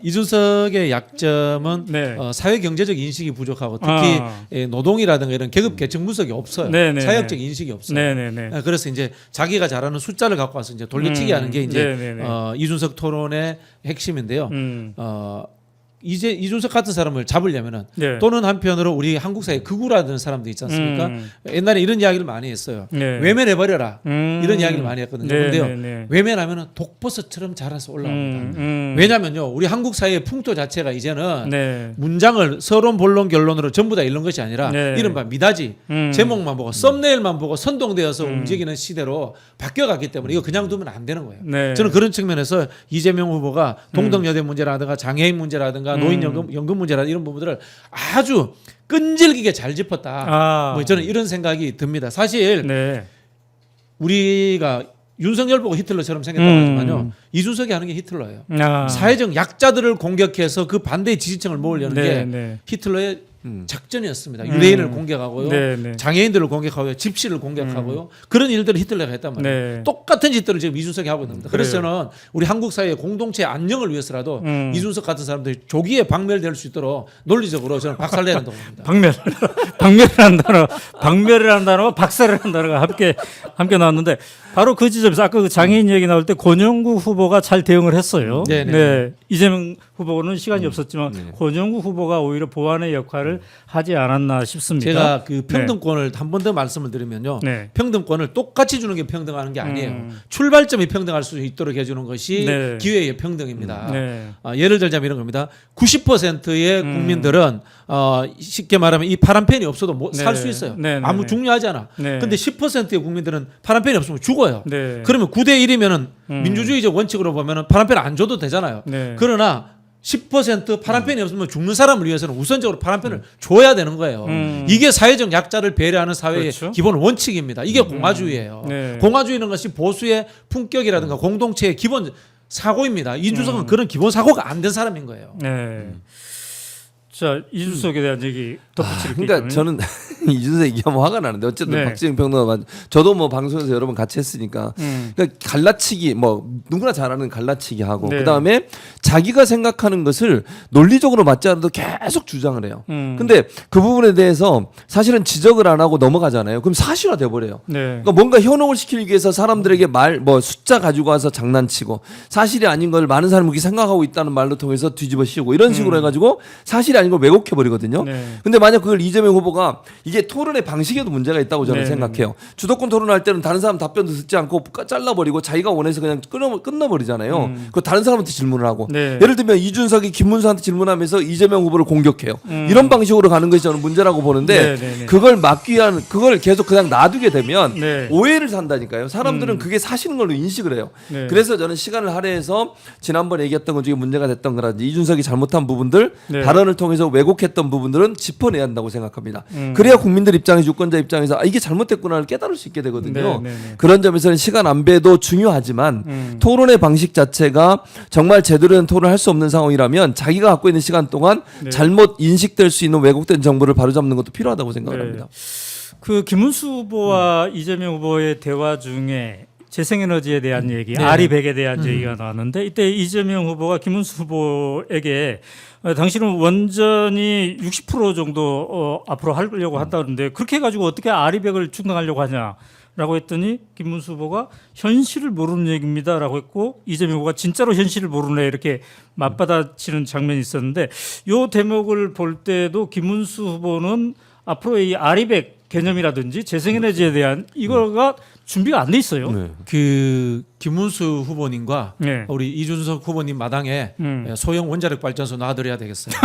이준석의 약점은 네. 사회 경제적 인식이 부족하고 특히 노동이라든가 이런 계급 계층 분석이 없어요. 네네네. 사회학적 인식이 없어요. 네네네. 그래서 이제 자기가 잘하는 숫자를 갖고 와서 이제 돌려치기 하는 게 이제 네네네. 이준석 토론의 핵심인데요. 이제 이준석 같은 사람을 잡으려면은 네. 또는 한편으로 우리 한국 사회 극우라는 사람도 있지 않습니까? 옛날에 이런 이야기를 많이 했어요. 네. 외면해버려라 이런 이야기를 많이 했거든요. 네, 그런데요, 네, 네. 외면하면은 독버섯처럼 자라서 올라옵니다. 왜냐하면요, 우리 한국 사회의 풍토 자체가 이제는 네. 문장을 서론, 본론, 결론으로 전부 다 읽는 것이 아니라 네. 이른바 미다지 제목만 보고 썸네일만 보고 선동되어서 움직이는 시대로 바뀌어갔기 때문에 이거 그냥 두면 안 되는 거예요. 네. 저는 그런 측면에서 이재명 후보가 동덕여대 문제라든가 장애인 문제라든가 노인연금 문제라든가 이런 부분들을 아주 끈질기게 잘 짚었다. 뭐 저는 이런 생각이 듭니다. 사실 네. 우리가 윤석열 보고 히틀러처럼 생겼다고 하지만요. 이준석이 하는 게 히틀러예요. 사회적 약자들을 공격해서 그 반대의 지지층을 모으려는 게 히틀러의 작전이었습니다. 유대인을 공격하고요, 장애인들을 공격하고요, 집시를 공격하고요, 그런 일들을 히틀러가 했단 말이에요. 똑같은 짓들을 지금 이준석이 하고 있는 겁니다. 그래서 저는 우리 한국 사회의 공동체 안녕을 위해서라도 이준석 같은 사람들이 조기에 박멸될 수 있도록 논리적으로 저는 박살내야 된다고 봅니다. 박멸이라는 단어와 박살이라는 단어가 함께 나왔는데 바로 그 지점에서 아까 그 장애인 얘기 나올 때 권영구 후보가 잘 대응을 했어요. 네. 이재명 후보는 시간이 없었지만 권영구 후보가 오히려 보완의 역할을 하지 않았나 싶습니다. 제가 그 평등권을 한 번 더 말씀을 드리면요. 평등권을 똑같이 주는 게 평등하는 게 아니에요. 출발점이 평등할 수 있도록 해주는 것이 기회의 평등입니다. 예를 들자면 이런 겁니다. 90%의 국민들은 쉽게 말하면 이 파란펜이 없어도 살 수 있어요. 아무 중요하지 않아. 근데 10%의 국민들은 파란펜이 없으면 죽어요. 그러면 9대 1이면은 민주주의적 원칙으로 보면은 파란펜 안 줘도 되잖아요. 그러나 10% 파란펜이 없으면 죽는 사람을 위해서는 우선적으로 파란펜을 줘야 되는 거예요. 이게 사회적 약자를 배려하는 사회의 기본 원칙입니다. 이게 공화주의예요. 공화주의는 것이 보수의 품격이라든가 공동체의 기본 사고입니다. 이준석은 그런 기본 사고가 안 된 사람인 거예요. 자, 이준석에 대한 얘기 덧붙일 게 그러니까 저는 이준석 얘기하면 화가 나는데 어쨌든 박지영 평론가 저도 뭐 방송에서 여러 번 같이 했으니까 그러니까 갈라치기 뭐 누구나 잘 아는 갈라치기 하고 그다음에 자기가 생각하는 것을 논리적으로 맞지 않아도 계속 주장을 해요. 근데 그 부분에 대해서 사실은 지적을 안 하고 넘어가잖아요. 그럼 사실화 돼 버려요. 그러니까 뭔가 현혹을 시키기 위해서 사람들에게 뭐 숫자 가지고 와서 장난치고 사실이 아닌 걸 많은 사람이 그렇게 생각하고 있다는 말로 통해서 뒤집어 씌우고 이런 식으로 해가지고 사실이 아닌 걸 왜곡해 버리거든요. 근데 만약 그걸 이재명 후보가 이게 토론의 방식에도 문제가 있다고 저는 생각해요. 주도권 토론할 때는 다른 사람 답변도 듣지 않고 잘라버리고 자기가 원해서 그냥 끝나버리잖아요. 그 다른 사람한테 질문을 하고 예를 들면 이준석이 김문수한테 질문하면서 이재명 후보를 공격해요. 이런 방식으로 가는 것이 저는 문제라고 보는데 그걸 막기 위한 그걸 계속 그냥 놔두게 되면 오해를 산다니까요. 사람들은 그게 사실인 걸로 인식을 해요. 그래서 저는 시간을 할애해서 지난번에 얘기했던 것 중에 문제가 됐던 거라든지 이준석이 잘못한 부분들 발언을 통해서 왜곡했던 부분들은 짚어내야 한다고 생각합니다. 그래야 국민들 입장에서 유권자 입장에서 이게 잘못됐구나를 깨달을 수 있게 되거든요. 그런 점에서는 시간 안배도 중요하지만 토론의 방식 자체가 정말 제대로 된 토론을 할 수 없는 상황이라면 자기가 갖고 있는 시간 동안 잘못 인식될 수 있는 왜곡된 정보를 바로잡는 것도 필요하다고 생각을 합니다. 그 김문수 후보와 이재명 후보의 대화 중에 재생에너지에 대한 얘기, 아리백에 대한 얘기가 나왔는데 이때 이재명 후보가 김문수 후보에게 당신은 원전이 60% 정도 앞으로 하려고 한다는데 그렇게 해가지고 어떻게 아리백을 충당하려고 하냐라고 했더니 김문수 후보가 현실을 모르는 얘기입니다라고 했고 이재명 후보가 진짜로 현실을 모르네 이렇게 맞받아치는 장면이 있었는데 이 대목을 볼 때도 김문수 후보는 앞으로 이 아리백 개념이라든지 재생에너지에 대한 이거가 준비가 안 돼 있어요. 그 김문수 후보님과 우리 이준석 후보님 마당에 소형 원자력 발전소 놔드려야 되겠어요.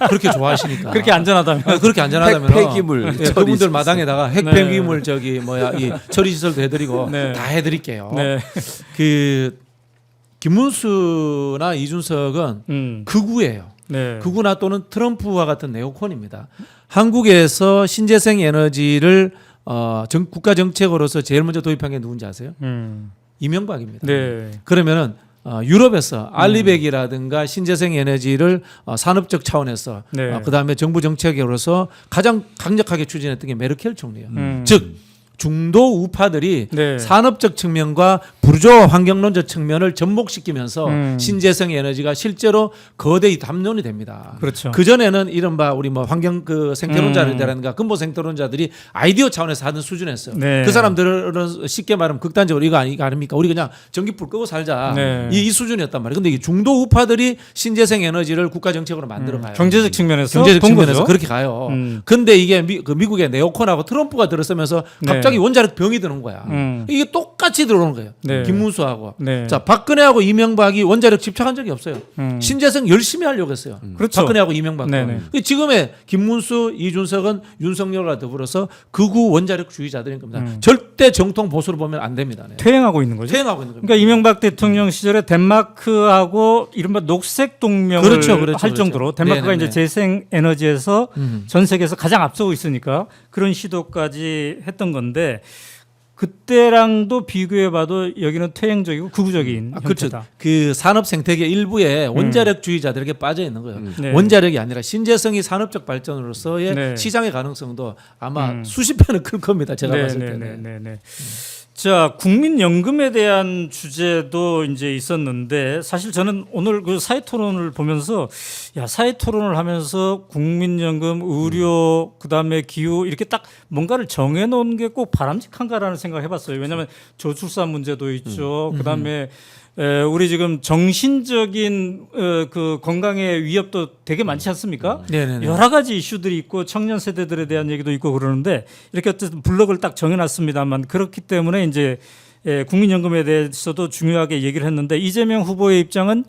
그렇게 좋아하시니까. 그렇게 안전하다면. 그렇게 안전하다면. 폐기물. 그분들 마당에다가 핵 폐기물 이 처리 시설도 해드리고 다 해드릴게요. 그 김문수나 이준석은 극우예요. 극우나 또는 트럼프와 같은 네오콘입니다. 한국에서 신재생 에너지를 국가 정책으로서 제일 먼저 도입한 게 누군지 아세요? 이명박입니다. 그러면은 유럽에서 알리백이라든가 신재생 에너지를 산업적 차원에서 그다음에 정부 정책으로서 가장 강력하게 추진했던 게 메르켈 총리예요. 즉 중도 우파들이 산업적 측면과 부르주아 환경론적 측면을 접목시키면서 신재생 에너지가 실제로 거대히 담론이 됩니다. 그 전에는 이른바 우리 뭐 환경 그 생태론자들이라든가 근본 생태론자들이 아이디어 차원에서 하던 수준이었어요. 그 사람들은 쉽게 말하면 극단적으로 이거 아닙니까? 우리 그냥 전기불 끄고 살자 이 수준이었단 말이에요. 근데 이 중도 우파들이 신재생 에너지를 국가 정책으로 만들어가요. 경제적 측면에서 그렇게 가요. 근데 이게 미국의 네오콘하고 트럼프가 들어서면서 갑자기 원자력 병이 드는 거야. 이게 똑같이 들어오는 거예요. 김문수하고. 자, 박근혜하고 이명박이 원자력 집착한 적이 없어요. 신재생 열심히 하려고 했어요. 박근혜하고 이명박. 지금의 김문수, 이준석은 윤석열과 더불어서 극우 원자력주의자들인 겁니다. 절대 정통 보수로 보면 안 됩니다. 퇴행하고 있는 거죠. 퇴행하고 있는 겁니다. 그러니까 이명박 대통령 시절에 덴마크하고 이른바 녹색 동맹을 할 정도로 덴마크가 이제 재생 에너지에서 전 세계에서 가장 앞서고 있으니까 그런 시도까지 했던 건데 그때랑도 비교해봐도 여기는 퇴행적이고 극우적인 그렇죠. 형태다. 그 산업 생태계 일부에 원자력주의자들에게 빠져 있는 거예요. 네. 원자력이 아니라 신재생이 산업적 발전으로서의 네. 시장의 가능성도 아마 수십 배는 클 겁니다. 제가 봤을 때는. 네. 자, 국민연금에 대한 주제도 이제 있었는데 사실 저는 오늘 그 사회토론을 보면서 사회토론을 하면서 국민연금, 의료, 그다음에 기후 이렇게 딱 뭔가를 정해놓은 게 꼭 바람직한가라는 생각을 해봤어요. 왜냐하면 저출산 문제도 있죠. 그다음에 우리 지금 정신적인 그 건강의 위협도 되게 많지 않습니까? 네네네. 여러 가지 이슈들이 있고 청년 세대들에 대한 얘기도 있고 그러는데 이렇게 어쨌든 블록을 딱 정해놨습니다만 그렇기 때문에 이제 국민연금에 대해서도 중요하게 얘기를 했는데 이재명 후보의 입장은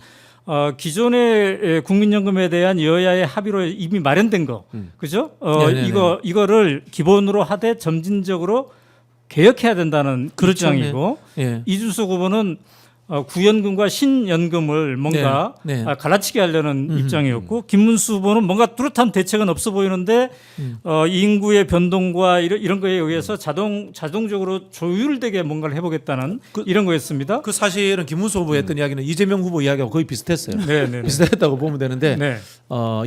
기존의 국민연금에 대한 여야의 합의로 이미 마련된 거, 그죠? 네네네. 이거를 기본으로 하되 점진적으로 개혁해야 된다는 그렇죠. 입장이고 예. 이준석 후보는 구연금과 신연금을 뭔가 네. 갈라치게 하려는 입장이었고 김문수 후보는 뭔가 뚜렷한 대책은 없어 보이는데 인구의 변동과 이런 거에 의해서 자동적으로 조율되게 뭔가를 해보겠다는 이런 거였습니다. 그 사실은 김문수 후보 했던 이야기는 이재명 후보 이야기하고 거의 비슷했어요. 네. 비슷했다고 보면 되는데 네.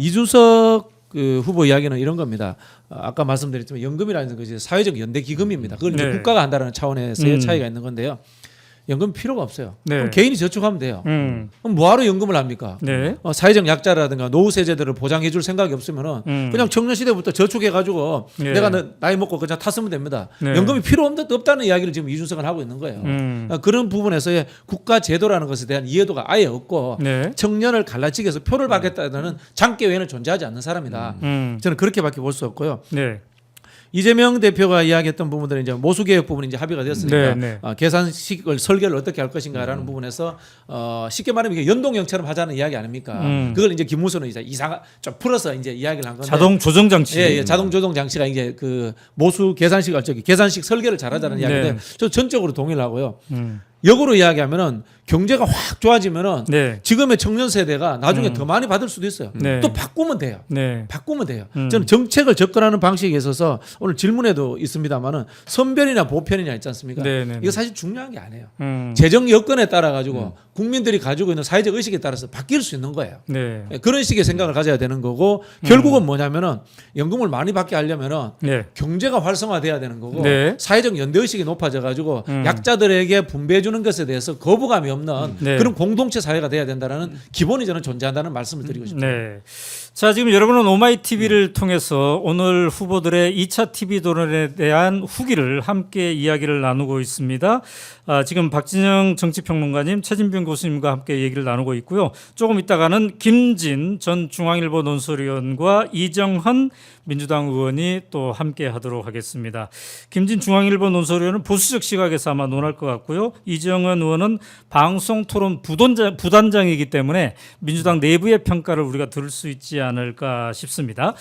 이준석 그 후보 이야기는 이런 겁니다. 아까 말씀드렸지만 연금이라는 것이 사회적 연대 기금입니다. 그걸 이제 네. 국가가 한다는 차원에서의 차이가 있는 건데요. 연금 필요가 없어요. 네. 그럼 개인이 저축하면 돼요. 음. 그럼 뭐하러 연금을 합니까? 네. 사회적 약자라든가 노후 세대들을 보장해줄 생각이 없으면은 그냥 청년 시대부터 저축해가지고 네. 내가 나이 먹고 그냥 탔으면 됩니다. 네. 연금이 필요 없다는 이야기를 지금 이준석은 하고 있는 거예요. 그런 부분에서의 국가 제도라는 것에 대한 이해도가 아예 없고 네. 청년을 갈라치기 해서 표를 받겠다는 장기 외에는 존재하지 않는 사람이다. 저는 그렇게밖에 볼 수 없고요. 네. 이재명 대표가 이야기했던 부분들은 이제 모수 개혁 부분이 이제 합의가 되었으니까 네. 계산식을 설계를 어떻게 할 것인가라는 부분에서 쉽게 말하면 이게 연동형처럼 하자는 이야기 아닙니까? 그걸 이제 김무수는 이제 좀 풀어서 이제 이야기를 한 건데 자동 조정 장치. 예, 자동 조정 장치가 이제 그 모수 계산식 설계를 잘하자는 이야기인데 저 전적으로 동의를 하고요. 역으로 이야기하면은 경제가 확 좋아지면은 네. 지금의 청년 세대가 나중에 더 많이 받을 수도 있어요. 네. 또 바꾸면 돼요. 네. 바꾸면 돼요. 저는 정책을 접근하는 방식에 있어서 오늘 질문에도 있습니다만은 선별이나 보편이냐 있지 않습니까? 네. 이거 사실 중요한 게 아니에요. 음. 재정 여건에 따라 가지고 국민들이 가지고 있는 사회적 의식에 따라서 바뀔 수 있는 거예요. 네. 그런 식의 생각을 가져야 되는 거고 결국은 뭐냐면은 연금을 많이 받게 하려면은 네. 경제가 활성화돼야 되는 거고 네. 사회적 연대 의식이 높아져 가지고 약자들에게 분배해 주는 것에 대해서 거부감이 없는 네. 그런 공동체 사회가 돼야 된다는 기본이 저는 존재한다는 말씀을 드리고 싶습니다. 네. 자, 지금 여러분은 오마이 TV를 통해서 오늘 후보들의 2차 TV 토론에 대한 후기를 함께 이야기를 나누고 있습니다. 지금 박진영 정치평론가님, 최진병 교수님과 함께 얘기를 나누고 있고요. 조금 있다가는 김진 전 중앙일보 논설위원과 이정헌 민주당 의원이 또 함께 하도록 하겠습니다. 김진 중앙일보 논설위원은 보수적 시각에서 아마 논할 것 같고요. 이정헌 의원은 방송토론 부단장이기 때문에 민주당 내부의 평가를 우리가 들을 수 있지 않을까 싶습니다.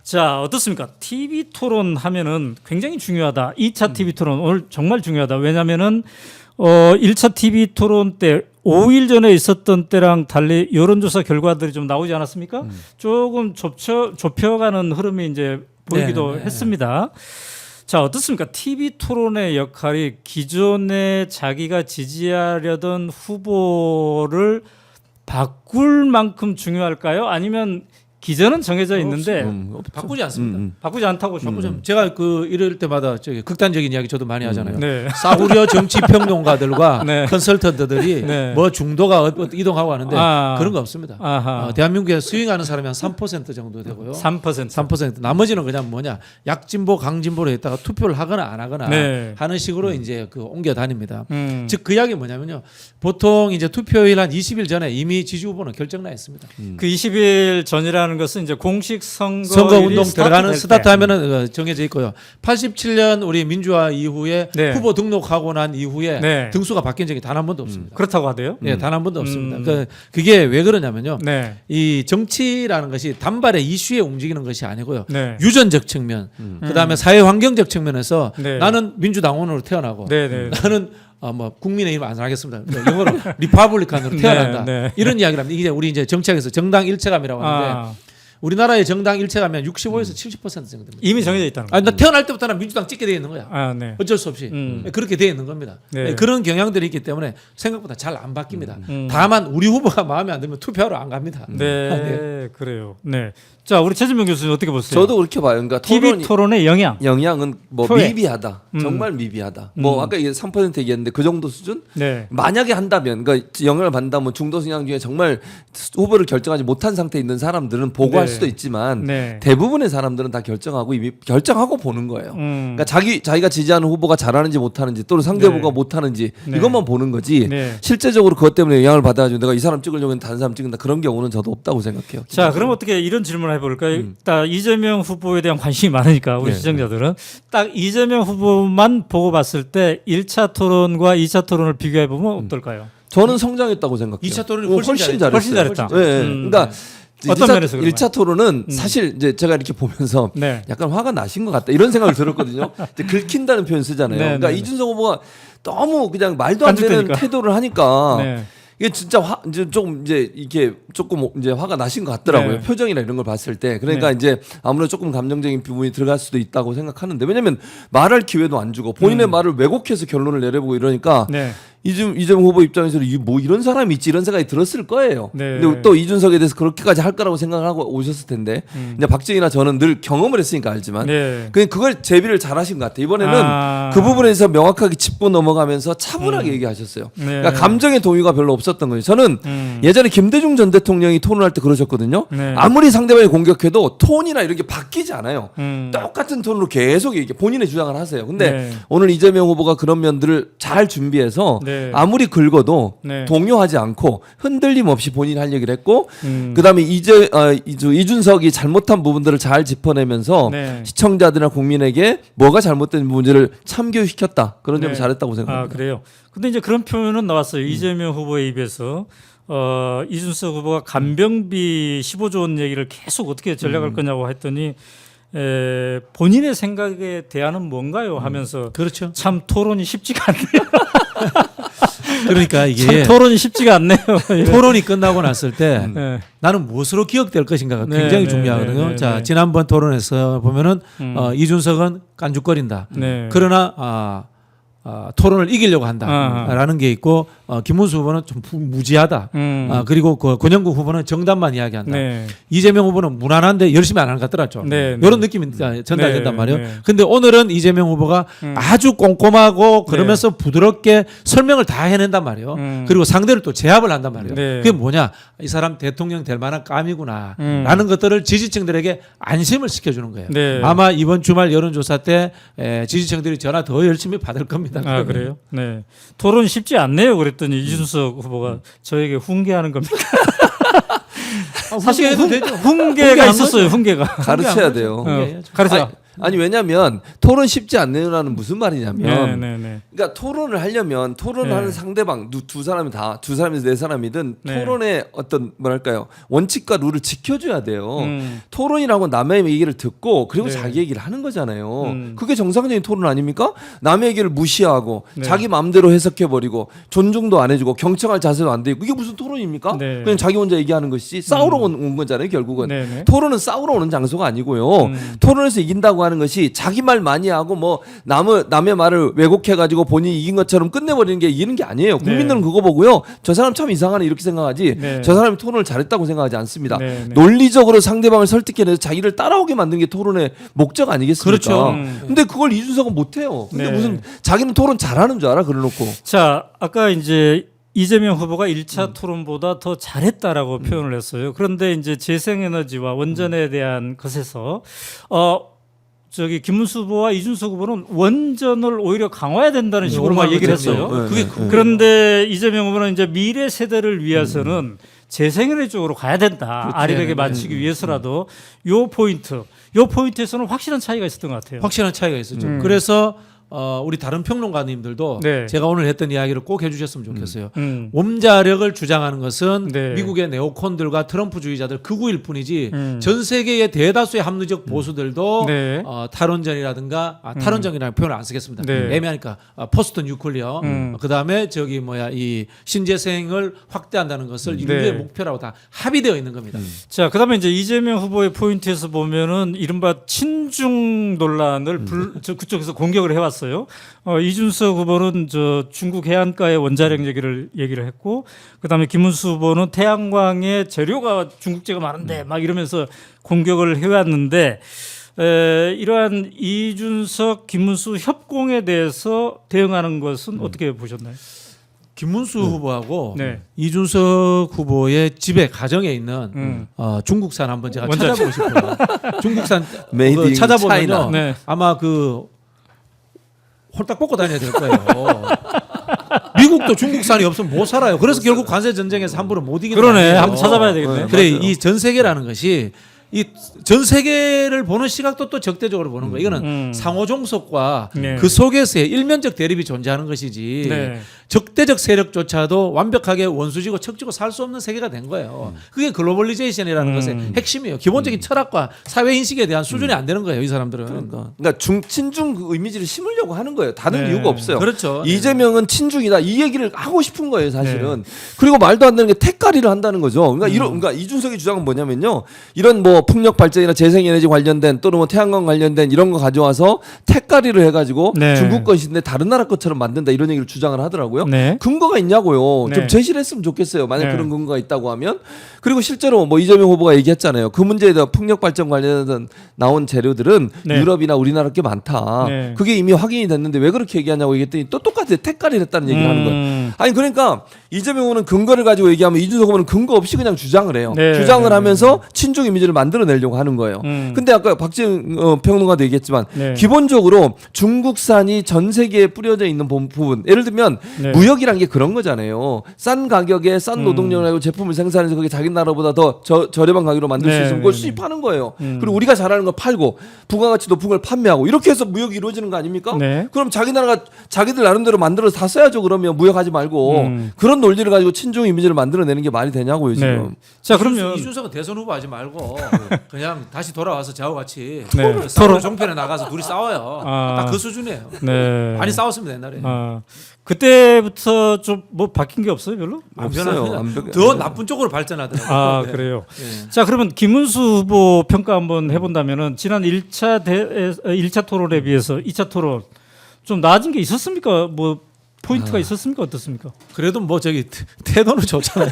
자, 어떻습니까? TV 토론 하면은 굉장히 중요하다. 2차 TV 토론 오늘 정말 중요하다. 왜냐면은 1차 TV 토론 때 5일 전에 있었던 때랑 달리 여론조사 결과들이 좀 나오지 않았습니까? 조금 좁혀가는 흐름이 이제 보이기도 네. 했습니다. 자, 어떻습니까? TV 토론의 역할이 기존에 자기가 지지하려던 후보를 바꿀 만큼 중요할까요? 아니면 기전은 정해져 있는데 바꾸지 않습니다. 바꾸지 않다고 제가 이럴 때마다 극단적인 이야기 저도 많이 하잖아요. 네. 싸구려 정치 평론가들과 네. 컨설턴트들이 네. 뭐 중도가 이동하고 하는데 아. 그런 거 없습니다. 아하. 대한민국에 스윙하는 사람이 한 3% 정도 되고요. 3%. 3%. 나머지는 그냥 약진보, 강진보로 했다가 투표를 하거나 안 하거나 네. 하는 식으로 이제 옮겨 다닙니다. 음. 즉 그 이야기 뭐냐면요. 보통 이제 투표일 한 20일 전에 이미 지지 후보는 결정나 있습니다. 그 20일 전이라는 것은 이제 공식 선거 운동 들어가는 스타트 때. 하면은 정해져 있고요. 87년 우리 민주화 이후에 네. 후보 등록하고 난 이후에 네. 등수가 바뀐 적이 단 한 번도 없습니다. 그렇다고 하대요. 예, 단 한 번도 없습니다. 그게 왜 그러냐면요. 네. 이 정치라는 것이 단발의 이슈에 움직이는 것이 아니고요. 네. 유전적 측면, 그다음에 사회 환경적 측면에서 네. 나는 민주당원으로 태어나고 네, 네. 나는 국민의힘 안 하겠습니다. 영어로 리퍼블리칸으로 태어난다. 네, 네. 이런 이야기를 합니다. 이게 우리 이제 정치학에서 정당 일체감이라고 하는데 우리나라의 정당 일체가 하면 65에서 70% 정도 됩니다. 이미 정해져 있다는 거예요. 아니, 나 태어날 때부터 난 민주당 찍게 돼 있는 거야. 아, 네. 어쩔 수 없이 그렇게 돼 있는 겁니다. 네. 그런 경향들이 있기 때문에 생각보다 잘 안 바뀝니다. 다만 우리 후보가 마음에 안 들면 투표하러 안 갑니다. 네, 그래요. 네. 자, 우리 최진명 교수님 어떻게 보세요? 저도 그렇게 봐요. 그러니까 TV 토론의 영향. 영향은 뭐 표에. 미비하다. 정말 미비하다. 뭐 아까 이게 3% 얘기했는데 그 정도 수준? 네. 만약에 한다면 그러니까 영향을 받는다면 중도 성향 중에 정말 후보를 결정하지 못한 상태에 있는 사람들은 보고할 네. 수도 있지만 네. 대부분의 사람들은 다 결정하고 이미 결정하고 보는 거예요. 그러니까 자기가 지지하는 후보가 잘하는지 못하는지 또는 상대 네. 후보가 못하는지 네. 이것만 보는 거지. 네. 실제적으로 그것 때문에 영향을 받아가지고 내가 이 사람 찍으려고 다른 사람 찍는다 그런 경우는 저도 없다고 생각해요. 자, 그럼 어떻게 이런 질문을 해볼까요? 딱 이재명 후보에 대한 관심이 많으니까 우리 네. 시청자들은 딱 이재명 후보만 보고 봤을 때 1차 토론과 2차 토론을 비교해 보면 어떨까요? 저는 성장했다고 생각해요. 2차 토론이 훨씬 잘했어요. 훨씬 잘했다. 네, 그러니까 어떤 면에서 그런가요? 1차 토론은 사실 이제 제가 이렇게 보면서 네. 약간 화가 나신 것 같다 이런 생각을 들었거든요. 이제 긁힌다는 표현 쓰잖아요. 네, 그러니까 네, 이준석 후보가 너무 그냥 말도 안 되는 깐죽대니까. 태도를 하니까 네. 이게 진짜 이제 조금 이제 이게 조금 이제 화가 나신 것 같더라고요. 네. 표정이나 이런 걸 봤을 때. 그러니까 네. 이제 아무래도 조금 감정적인 부분이 들어갈 수도 있다고 생각하는데 왜냐면 말할 기회도 안 주고 본인의 말을 왜곡해서 결론을 내려보고 이러니까 네. 이재명 후보 입장에서는 뭐 이런 사람이 있지 이런 생각이 들었을 거예요. 네. 근데 또 이준석에 대해서 그렇게까지 할 거라고 생각을 하고 오셨을 텐데 이제 박정희나 저는 늘 경험을 했으니까 알지만 네. 그걸 제비를 잘하신 것 같아요. 이번에는 아. 그 부분에 대해서 명확하게 짚고 넘어가면서 차분하게 얘기하셨어요. 네. 그러니까 감정의 동요가 별로 없었던 거예요. 저는 예전에 김대중 전 대통령이 토론할 때 그러셨거든요. 네. 아무리 상대방이 공격해도 톤이나 이런 게 바뀌지 않아요. 음. 똑같은 톤으로 계속 이렇게 본인의 주장을 하세요. 근데 네. 오늘 이재명 후보가 그런 면들을 잘 준비해서 네. 아무리 긁어도 네. 동요하지 않고 흔들림 없이 본인이 할 얘기를 했고 음. 그다음에 이준석이 잘못한 부분들을 잘 짚어내면서 네. 시청자들이나 국민에게 뭐가 잘못된 부분들을 참교시켰다. 그런 점을 네. 잘했다고 아, 생각합니다. 그래요. 근데 이제 그런 표현은 나왔어요. 이재명 후보의 입에서 이준석 후보가 간병비 15조 원 얘기를 계속 어떻게 전략할 거냐고 했더니 본인의 생각에 대안은 뭔가요? 하면서 그렇죠. 참 토론이 쉽지가 않네요. 그러니까 이게 참 토론이 쉽지가 않네요. 토론이 끝나고 났을 때 네. 나는 무엇으로 기억될 것인가가 네, 굉장히 네, 중요하거든요. 네, 네, 자, 네. 지난번 토론에서 보면은 이준석은 깐죽거린다. 네. 그러나 토론을 이기려고 한다라는 게 있고 김문수 후보는 좀 무지하다. 그리고 그 권영국 후보는 정답만 이야기한다. 네. 이재명 후보는 무난한데 열심히 안 하는 것 같더라죠. 네, 네. 이런 느낌이 전달된단 네, 말이에요. 네. 근데 오늘은 이재명 후보가 아주 꼼꼼하고 그러면서 부드럽게 설명을 다 해낸단 말이에요. 그리고 상대를 또 제압을 한단 말이에요. 네. 그게 뭐냐? 이 사람 대통령 될 만한 깜이구나. 라는 것들을 지지층들에게 안심을 시켜주는 거예요. 네. 아마 이번 주말 여론조사 때 지지층들이 전화 더 열심히 받을 겁니다. 아, 그래요? 네. 토론 쉽지 않네요. 그랬더니 이준석 후보가 저에게 훈계하는 겁니까? 사실 훈계해도 되죠. 훈계가 훈계한 있었어요. 훈계가. 가르쳐야 돼요. 가르쳐. 아니 왜냐면 토론 쉽지 않네요라는 무슨 말이냐면 네. 그러니까 토론을 하려면 토론을 네. 하는 상대방 두 사람이든 네 사람이든 네. 토론의 어떤 뭐랄까요 원칙과 룰을 지켜줘야 돼요. 음. 토론이라고 남의 얘기를 듣고 그리고 네. 자기 얘기를 하는 거잖아요. 음. 그게 정상적인 토론 아닙니까? 남의 얘기를 무시하고 네. 자기 마음대로 해석해버리고 존중도 안 해주고 경청할 자세도 안 되고 이게 무슨 토론입니까? 네. 그냥 자기 혼자 얘기하는 것이 싸우러 온 거잖아요. 결국은 네네. 토론은 싸우러 오는 장소가 아니고요. 토론에서 이긴다고 하는 것이 자기 말 많이 하고 뭐 남의 말을 왜곡해가지고 본인이 이긴 것처럼 끝내버리는 게 이기는 게 아니에요. 국민들은 그거 보고요. 저 사람 참 이상하네 이렇게 생각하지. 네. 저 사람이 토론을 잘했다고 생각하지 않습니다. 네. 논리적으로 상대방을 설득해내서 자기를 따라오게 만든 게 토론의 목적 아니겠습니까? 그렇죠. 근데 그걸 이준석은 못해요. 근데 네. 무슨 자기는 토론 잘하는 줄 알아? 그래놓고. 자, 아까 이제 이재명 후보가 1차 토론보다 더 잘했다라고 표현을 했어요. 그런데 이제 재생에너지와 원전에 대한 것에서 김문수 후보와 이준석 후보는 원전을 오히려 강화해야 된다는 식으로 막 얘기를 했어요. 네, 그게 네. 그런데 이재명 후보는 이제 미래 세대를 위해서는 재생에너지 쪽으로 가야 된다. 그렇지. 아리백에 맞추기 위해서라도 요 포인트에서는 확실한 차이가 있었던 것 같아요. 확실한 차이가 있었죠. 그래서 우리 다른 평론가님들도 네. 제가 오늘 했던 이야기를 꼭 해주셨으면 좋겠어요. 음. 원자력을 주장하는 것은 네. 미국의 네오콘들과 트럼프주의자들 극우일 뿐이지 전 세계의 대다수의 합리적 보수들도 네. 탈원전이라든가 탈원전이라는 표현을 안 쓰겠습니다. 네. 애매하니까 포스트 뉴클리어 그다음에 이 신재생을 확대한다는 것을 인류의 네. 목표라고 다 합의되어 있는 겁니다. 자, 그다음에 이제 이재명 후보의 포인트에서 보면은 이른바 친중 논란을 그쪽에서 공격을 해왔어요. 이준석 후보는 저 중국 해안가의 원자력 얘기를 했고, 그다음에 김문수 후보는 태양광의 재료가 중국제가 많은데 막 이러면서 공격을 해왔는데. 이러한 이준석, 김문수 협공에 대해서 대응하는 것은 어떻게 보셨나요? 김문수 후보하고 네. 이준석 후보의 집에 가정에 있는 중국산 한번 제가 찾아보고 싶어요. 중국산 Made in 찾아보면요, China. 네. 아마 그 홀딱 벗고 다녀야 될 거예요. 미국도 중국산이 없으면 못 살아요. 그래서 결국 관세 전쟁에서 함부로 못 이기는 그러네. 거예요. 한번 찾아봐야 되겠네. 그래, 이 전 세계라는 것이 이 전 세계를 보는 시각도 또 적대적으로 보는 거예요. 이거는 상호 종속과 네. 그 속에서의 일면적 대립이 존재하는 것이지 네. 적대적 세력조차도 완벽하게 원수지고 척지고 살 수 없는 세계가 된 거예요. 그게 글로벌리제이션이라는 것의 핵심이에요. 기본적인 철학과 사회 인식에 대한 수준이 안 되는 거예요, 이 사람들은. 그러니까 친중 그 이미지를 심으려고 하는 거예요. 다른 네. 이유가 없어요. 그렇죠. 이재명은 친중이다 이 얘기를 하고 싶은 거예요, 사실은. 그리고 말도 안 되는 게 택가리를 한다는 거죠. 그러니까 이준석의 주장은 뭐냐면요, 이런 뭐 풍력 발전이나 재생에너지 관련된 또는 뭐 태양광 관련된 이런 거 가져와서 택가리를 해가지고 네. 중국 것인데 다른 나라 것처럼 만든다 이런 얘기를 주장을 하더라고요. 네. 근거가 있냐고요. 네. 좀 제시를 했으면 좋겠어요. 만약 네. 그런 근거가 있다고 하면. 그리고 실제로 뭐 이재명 후보가 얘기했잖아요. 그 문제에 대한 풍력 발전 관련해서 나온 재료들은 네. 유럽이나 우리나라 게 많다. 네. 그게 이미 확인이 됐는데 왜 그렇게 얘기하냐고 얘기했더니 또 똑같아. 택가리를 했다는 얘기를 하는 거예요. 아니 그러니까 이재명 후보는 근거를 가지고 얘기하면 이준석 후보는 근거 없이 그냥 주장을 해요. 네. 주장을 네. 하면서 친중 이미지를 만들어내려고 하는 거예요. 근데 아까 박지영 평론가도 얘기했지만 네. 기본적으로 중국산이 전 세계에 뿌려져 있는 부분, 예를 들면 네. 무역이란 게 그런 거잖아요. 싼 가격에 싼 노동력을 가지고 제품을 생산해서 그게 자기 나라보다 더 저렴한 가격으로 만들 수 네. 있으면 그걸 수입하는 거예요. 그리고 우리가 잘하는 걸 팔고 부가가치 높은 걸 판매하고 이렇게 해서 무역이 이루어지는 거 아닙니까? 네. 그럼 자기 나라가 자기들 나름대로 만들어서 다 써야죠. 그러면 무역하지 말고 그런 논리를 가지고 친중 이미지를 만들어내는 게 말이 되냐고요 지금. 네. 자, 그러면 이준석은 대선 후보 하지 말고 그냥 다시 돌아와서 저하고 같이 네. 서로 종편에 나가서 둘이 싸워요. 아. 딱 그 수준이에요. 네. 많이 싸웠습니다 옛날에. 그때부터 좀 뭐 바뀐 게 없어요, 별로? 없어요. 더 나쁜 쪽으로 발전하더라고요. 아, 네. 그래요. 네. 자, 그러면 김문수 후보 평가 한번 해본다면은 지난 1차 토론에 비해서 2차 토론 좀 나아진 게 있었습니까? 뭐 포인트가 있었습니까? 어떻습니까? 그래도 뭐 저기 태도는 좋잖아요.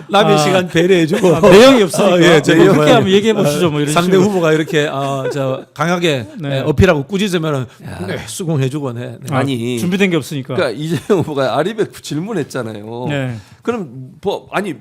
남의 시간 배려해주고 내용이 없으니까. 예, 저기 그렇게 뭐야. 한번 얘기해 보시죠. 뭐 이런 상대 식으로. 후보가 이렇게 저 강하게 네. 어필하고 꾸짖으면은 네, 수긍해주고 네. 네. 아니 준비된 게 없으니까. 그러니까 이재명 후보가 아리백 질문했잖아요. 네. 그럼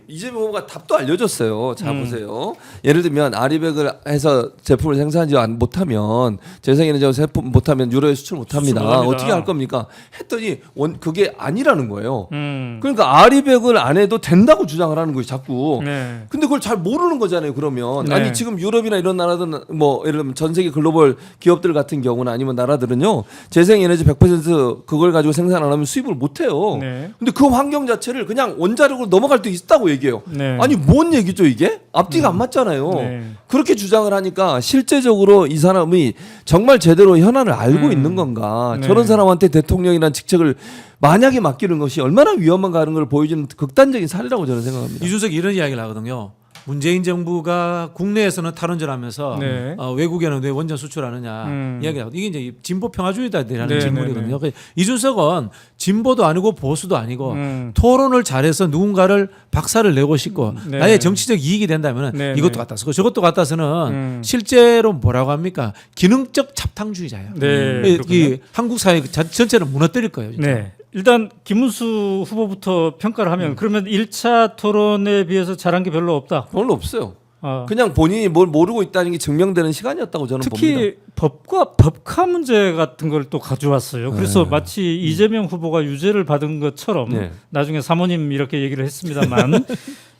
이재명 후보가 답도 알려줬어요. 자 보세요. 예를 들면 아리백을 해서 제품을 생산하지 못하면 재생에너지 제품 못하면 유럽에 수출 못합니다. 수출 못합니다. 어떻게 할 겁니까? 했더니 그게 아니라는 거예요. 음. 그러니까 아리백을 안 해도 된다고 주장을 하는 거예요. 자꾸. 네. 근데 그걸 잘 모르는 거잖아요. 그러면 네. 아니 지금 유럽이나 이런 나라들은 뭐 예를 들면 전 세계 글로벌 기업들 같은 경우는 아니면 나라들은요 재생에너지 100% 그걸 가지고 생산 안 하면 수입을 못 해요. 네. 근데 그 환경 자체를 그냥 원자력으로 넘어갈 때 있다고 얘기해요. 네. 아니 뭔 얘기죠 이게? 앞뒤가 안 맞잖아요. 네. 그렇게 주장을 하니까 실제적으로 이 사람이 정말 제대로 현안을 알고 있는 건가? 네. 저런 사람한테 대통령이라는 직책을 만약에 맡기는 것이 얼마나 위험한가 하는 걸 보여주는 극단적인 사례라고 저는 생각합니다. 이준석이 이런 이야기를 하거든요. 문재인 정부가 국내에서는 탈원전하면서 네. 외국에는 왜 원전 수출하느냐 이야기하고 이게 이제 진보 평화주의자에 대한 네, 질문이거든요. 이준석은 진보도 아니고 보수도 아니고 음. 토론을 잘해서 누군가를 박살을 내고 싶고 네. 나의 정치적 이익이 된다면 네, 이것도 네. 갖다 쓰고 저것도 갖다 쓰는 실제로 뭐라고 합니까? 기능적 잡탕주의자예요. 네, 이 한국 사회 전체를 무너뜨릴 거예요. 진짜. 네. 일단 김문수 후보부터 평가를 하면 그러면 1차 토론에 비해서 잘한 게 별로 없다. 별로 없어요. 아. 그냥 본인이 뭘 모르고 있다는 게 증명되는 시간이었다고 저는 봅니다. 특히 법카 문제 같은 걸 또 가져왔어요. 그래서 네. 마치 이재명 후보가 유죄를 받은 것처럼 네. 나중에 사모님 이렇게 얘기를 했습니다만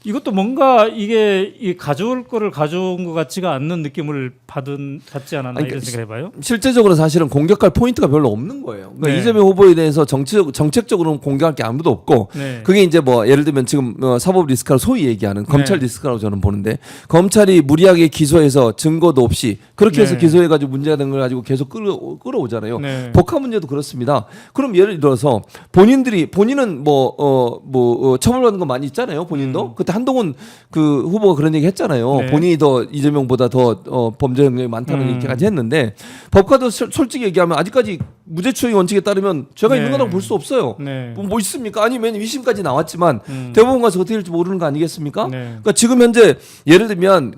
이것도 뭔가 이게 이 가져올 거를 가져온 것 같지가 않는 느낌을 받지 않았나 아니, 이런 생각 해봐요. 실제적으로 사실은 공격할 포인트가 별로 없는 거예요. 그러니까 네. 이재명 후보에 대해서 정책적으로는 공격할 게 아무도 없고 네. 그게 이제 뭐 예를 들면 지금 사법 리스크라고 소위 얘기하는 검찰 네. 리스크라고 저는 보는데 검찰이 무리하게 기소해서 증거도 없이 그렇게 해서 네. 기소해가지고 문제가 된 걸 가지고 계속 끌어오잖아요. 네. 법카 문제도 그렇습니다. 그럼 예를 들어서 본인은 처벌받는 거 많이 있잖아요. 본인도 그때 한동훈 그 후보가 그런 얘기 했잖아요. 네. 본인이 더 이재명보다 더 범죄 능력이 많다는 얘기까지 했는데 법카도 솔직히 얘기하면 아직까지 무죄 추정 원칙에 따르면 죄가 네. 있는 거라고 볼 수 없어요. 네. 뭐 있습니까? 아니면 2심까지 나왔지만 대법원 가서 어떻게 될지 모르는 거 아니겠습니까? 네. 그러니까 지금 현재 예를 들면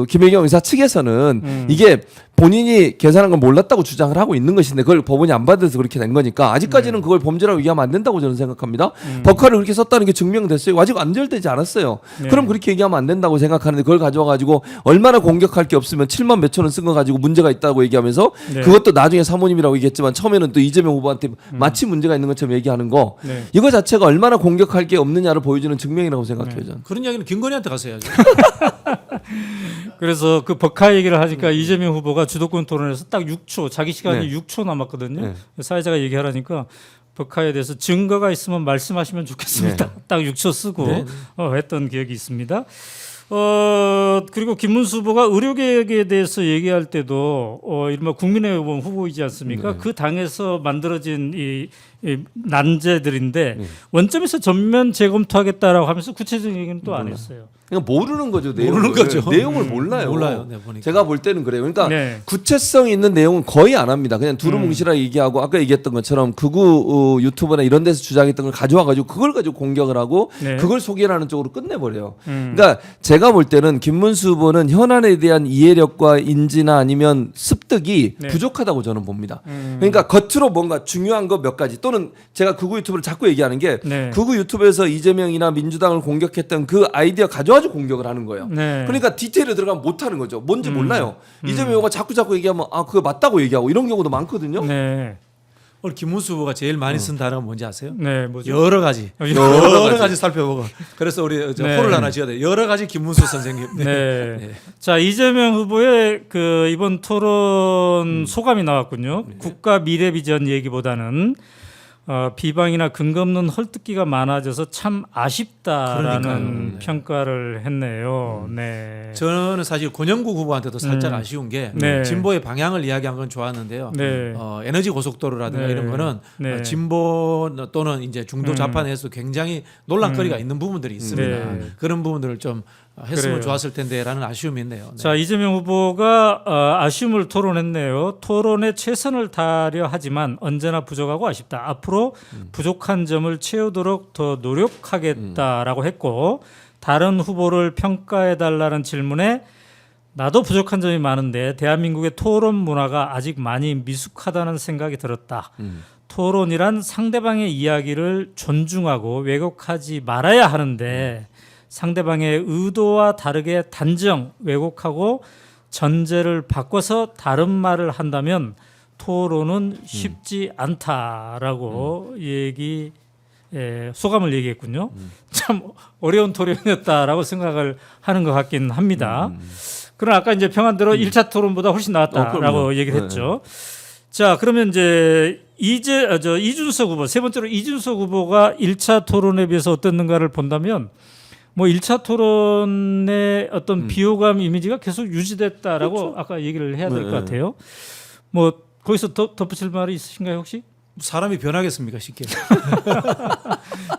김혜경 의사 측에서는 이게 본인이 계산한 걸 몰랐다고 주장을 하고 있는 것인데 그걸 법원이 안 받아서 그렇게 된 거니까 아직까지는 그걸 범죄라고 얘기하면 안 된다고 저는 생각합니다. 법카를 그렇게 썼다는 게 증명됐어요. 아직 안절되지 않았어요. 네. 그럼 그렇게 얘기하면 안 된다고 생각하는데 그걸 가져와가지고 얼마나 공격할 게 없으면 7만 몇천 원 쓴 거 가지고 문제가 있다고 얘기하면서 네. 그것도 나중에 사모님이라고 얘기했지만 처음에는 또 이재명 후보한테 마치 문제가 있는 것처럼 얘기하는 거 네. 이거 자체가 얼마나 공격할 게 없느냐를 보여주는 증명이라고 생각해요. 저는. 그런 이야기는 김건희한테 가서 해야죠. 그래서 그 법카 얘기를 하니까 이재명 후보가 주도권 토론에서 딱 6초 자기 시간이 네. 6초 남았거든요. 네. 사회자가 얘기하라니까 법카에 대해서 증거가 있으면 말씀하시면 좋겠습니다. 딱 6초 쓰고 네. 했던 기억이 있습니다. 그리고 김문수 후보가 의료개혁에 대해서 얘기할 때도 이른바 국민의힘 후보이지 않습니까? 네. 그 당에서 만들어진 이 난제들인데 원점에서 전면 재검토하겠다라고 하면서 구체적인 얘기는 또 안 했어요. 그러니까 모르는 거죠. 모르는 거죠. 내용을 몰라요. 몰라요. 네, 보니까. 제가 볼 때는 그래요. 그러니까 네. 구체성 있는 내용은 거의 안 합니다. 그냥 두루뭉실하게 얘기하고 아까 얘기했던 것처럼 극우 유튜버나 이런 데서 주장했던 걸 가져와가지고 그걸 가지고 공격을 하고 네. 그걸 소개하는 쪽으로 끝내버려요. 그러니까 제가 볼 때는 김문수 후보는 현안에 대한 이해력과 인지나 아니면 습득이 네. 부족하다고 저는 봅니다. 그러니까 겉으로 뭔가 중요한 거 몇 가지 또는 제가 극우 유튜브를 자꾸 얘기하는 게 네. 극우 유튜브에서 이재명이나 민주당을 공격했던 그 아이디어 가져와서 공격을 하는 거예요. 네. 그러니까 디테일에 들어가면 못하는 거죠. 뭔지 몰라요. 이재명 후보가 자꾸 얘기하면 그거 맞다고 얘기하고 이런 경우도 많거든요. 네. 오늘 김문수 후보가 제일 많이 쓴 단어가 뭔지 아세요? 네, 뭐죠? 여러 가지. 여러 가지 살펴보고. 그래서 우리 네. 호를 하나 지어야 돼. 여러 가지 김문수 선생님. 네. 네. 자, 이재명 후보의 그 이번 토론 소감이 나왔군요. 국가 미래 비전 얘기보다는 비방이나 근거 없는 헐뜯기가 많아져서 참 아쉽다라는 그러니까요. 네. 평가를 했네요. 네. 저는 사실 권영국 후보한테도 살짝 아쉬운 게 네. 진보의 방향을 이야기한 건 좋았는데요. 네. 에너지 고속도로라든가 네. 이런 거는 네. 진보 또는 이제 중도 좌판에서 굉장히 논란거리가 있는 부분들이 있습니다. 네. 그런 부분들을 좀 했으면 그래요. 좋았을 텐데라는 아쉬움이 있네요. 네. 자, 이재명 후보가 아쉬움을 토론했네요. 토론에 최선을 다하려 하지만 언제나 부족하고 아쉽다. 앞으로 부족한 점을 채우도록 더 노력하겠다라고 했고 다른 후보를 평가해달라는 질문에 나도 부족한 점이 많은데 대한민국의 토론 문화가 아직 많이 미숙하다는 생각이 들었다. 토론이란 상대방의 이야기를 존중하고 왜곡하지 말아야 하는데 상대방의 의도와 다르게 단정, 왜곡하고 전제를 바꿔서 다른 말을 한다면 토론은 쉽지 않다라고 소감을 얘기했군요. 참 어려운 토론이었다라고 생각을 하는 것 같긴 합니다. 그러나 아까 이제 평안대로 1차 토론보다 훨씬 나았다라고 그럼요. 얘기를 했죠. 자, 그러면 이제 이준석 후보, 세 번째로 이준석 후보가 1차 토론에 비해서 어땠는가를 본다면 뭐 1차 토론의 어떤 비호감 이미지가 계속 유지됐다라고 그렇죠. 아까 얘기를 해야 될 것 네. 같아요. 뭐 거기서 덧붙일 말이 있으신가요 혹시? 사람이 변하겠습니까 쉽게?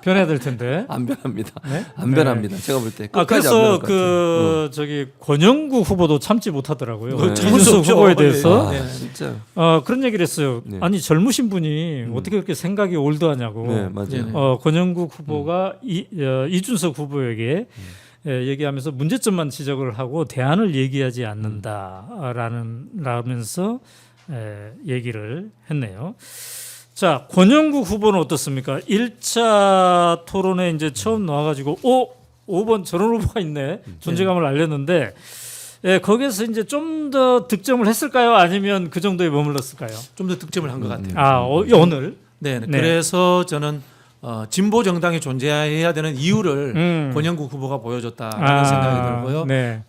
변해야 될 텐데. 안 변합니다. 네? 안 변합니다. 제가 볼 때. 그래서 저기 권영국 후보도 참지 못하더라고요. 네. 참을 수 이준석 없죠. 후보에 대해서 네. 진짜. 그런 얘기를 했어요. 네. 아니 젊으신 분이 어떻게 그렇게 생각이 올드하냐고. 네, 맞아요. 네. 권영국 후보가 이준석 후보에게 얘기하면서 문제점만 지적을 하고 대안을 얘기하지 않는다라면서 얘기를 했네요. 자, 권영국 후보는 어떻습니까? 1차 토론에 이제 처음 나와가지고 5번 저런 후보가 있네 존재감을 알렸는데 예, 거기에서 이제 좀 더 득점을 했을까요? 아니면 그 정도에 머물렀을까요? 좀 더 득점을 한 것 같아요. 아, 오늘. 네, 네. 그래서 저는 진보 정당이 존재해야 되는 이유를 권영국 후보가 보여줬다라는 생각이 들고요. 네.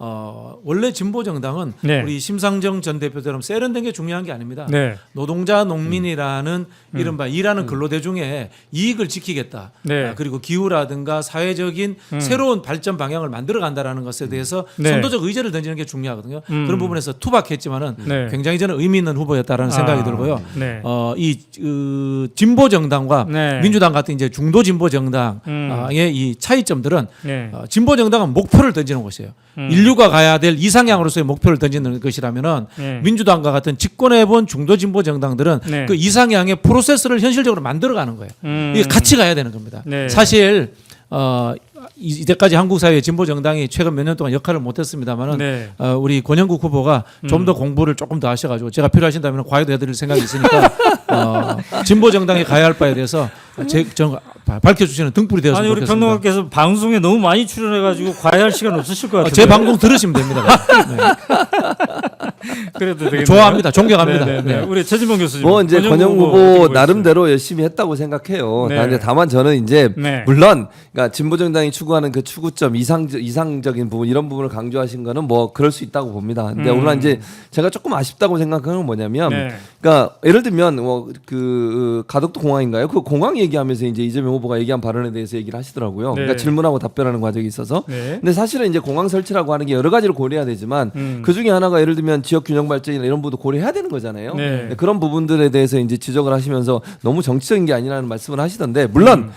원래 진보 정당은 네. 우리 심상정 전 대표처럼 세련된 게 중요한 게 아닙니다. 네. 노동자 농민이라는 이른바 일하는 근로대중의 이익을 지키겠다. 네. 그리고 기후라든가 사회적인 새로운 발전 방향을 만들어간다라는 것에 대해서 네. 선도적 의제를 던지는 게 중요하거든요. 그런 부분에서 투박했지만은 네. 굉장히 저는 의미 있는 후보였다라는 생각이 들고요. 네. 진보 정당과 네. 민주당 같은 이제 중도 진보 정당의 이 차이점들은 네. 진보 정당은 목표를 던지는 것이에요. 인류가 가야 될 이상향으로서의 목표를 던지는 것이라면은 네. 민주당과 같은 집권해본 중도 진보 정당들은 네. 그 이상향의 프로세스를 현실적으로 만들어가는 거예요. 이게 같이 가야 되는 겁니다. 네. 사실 이때까지 한국 사회의 진보 정당이 최근 몇 년 동안 역할을 못했습니다만은 네. 우리 권영국 후보가 좀 더 공부를 조금 더 하셔가지고 제가 필요하신다면 과외도 해드릴 생각이 있으니까 진보 정당이 가야 할 바에 대해서 밝혀주시는 등불이 되었으면 아니 우리 좋겠습니다. 평론가께서 방송에 너무 많이 출연해가지고 과외할 시간 없으실 것 같아요. 제 방송 들으시면 됩니다. 네. 그래도 되겠네요. 좋아합니다. 존경합니다. 네. 네. 우리 최진봉 교수님. 뭐 이제 권영 후보 나름대로 열심히 했다고 생각해요. 네. 다만 저는 이제 네. 물론 그러니까 진보 정당이 추구하는 그 추구점 이상적인 부분 이런 부분을 강조하신 거는 뭐 그럴 수 있다고 봅니다. 근데 오늘 이제 제가 조금 아쉽다고 생각하는 건 뭐냐면, 네. 그러니까 예를 들면 뭐 그 가덕도 공항인가요? 그 공항 얘기하면서 이제 이재명 후보가 얘기한 발언에 대해서 얘기를 하시더라고요. 네. 그러니까 질문하고 답변하는 과정이 있어서. 네. 근데 사실은 이제 공항 설치라고 하는 게 여러 가지를 고려해야 되지만 그 중에 하나가 예를 들면 지역 균형 발전이나 이런 부분도 고려해야 되는 거잖아요. 네. 그런 부분들에 대해서 이제 지적을 하시면서 너무 정치적인 게 아니라는 말씀을 하시던데 물론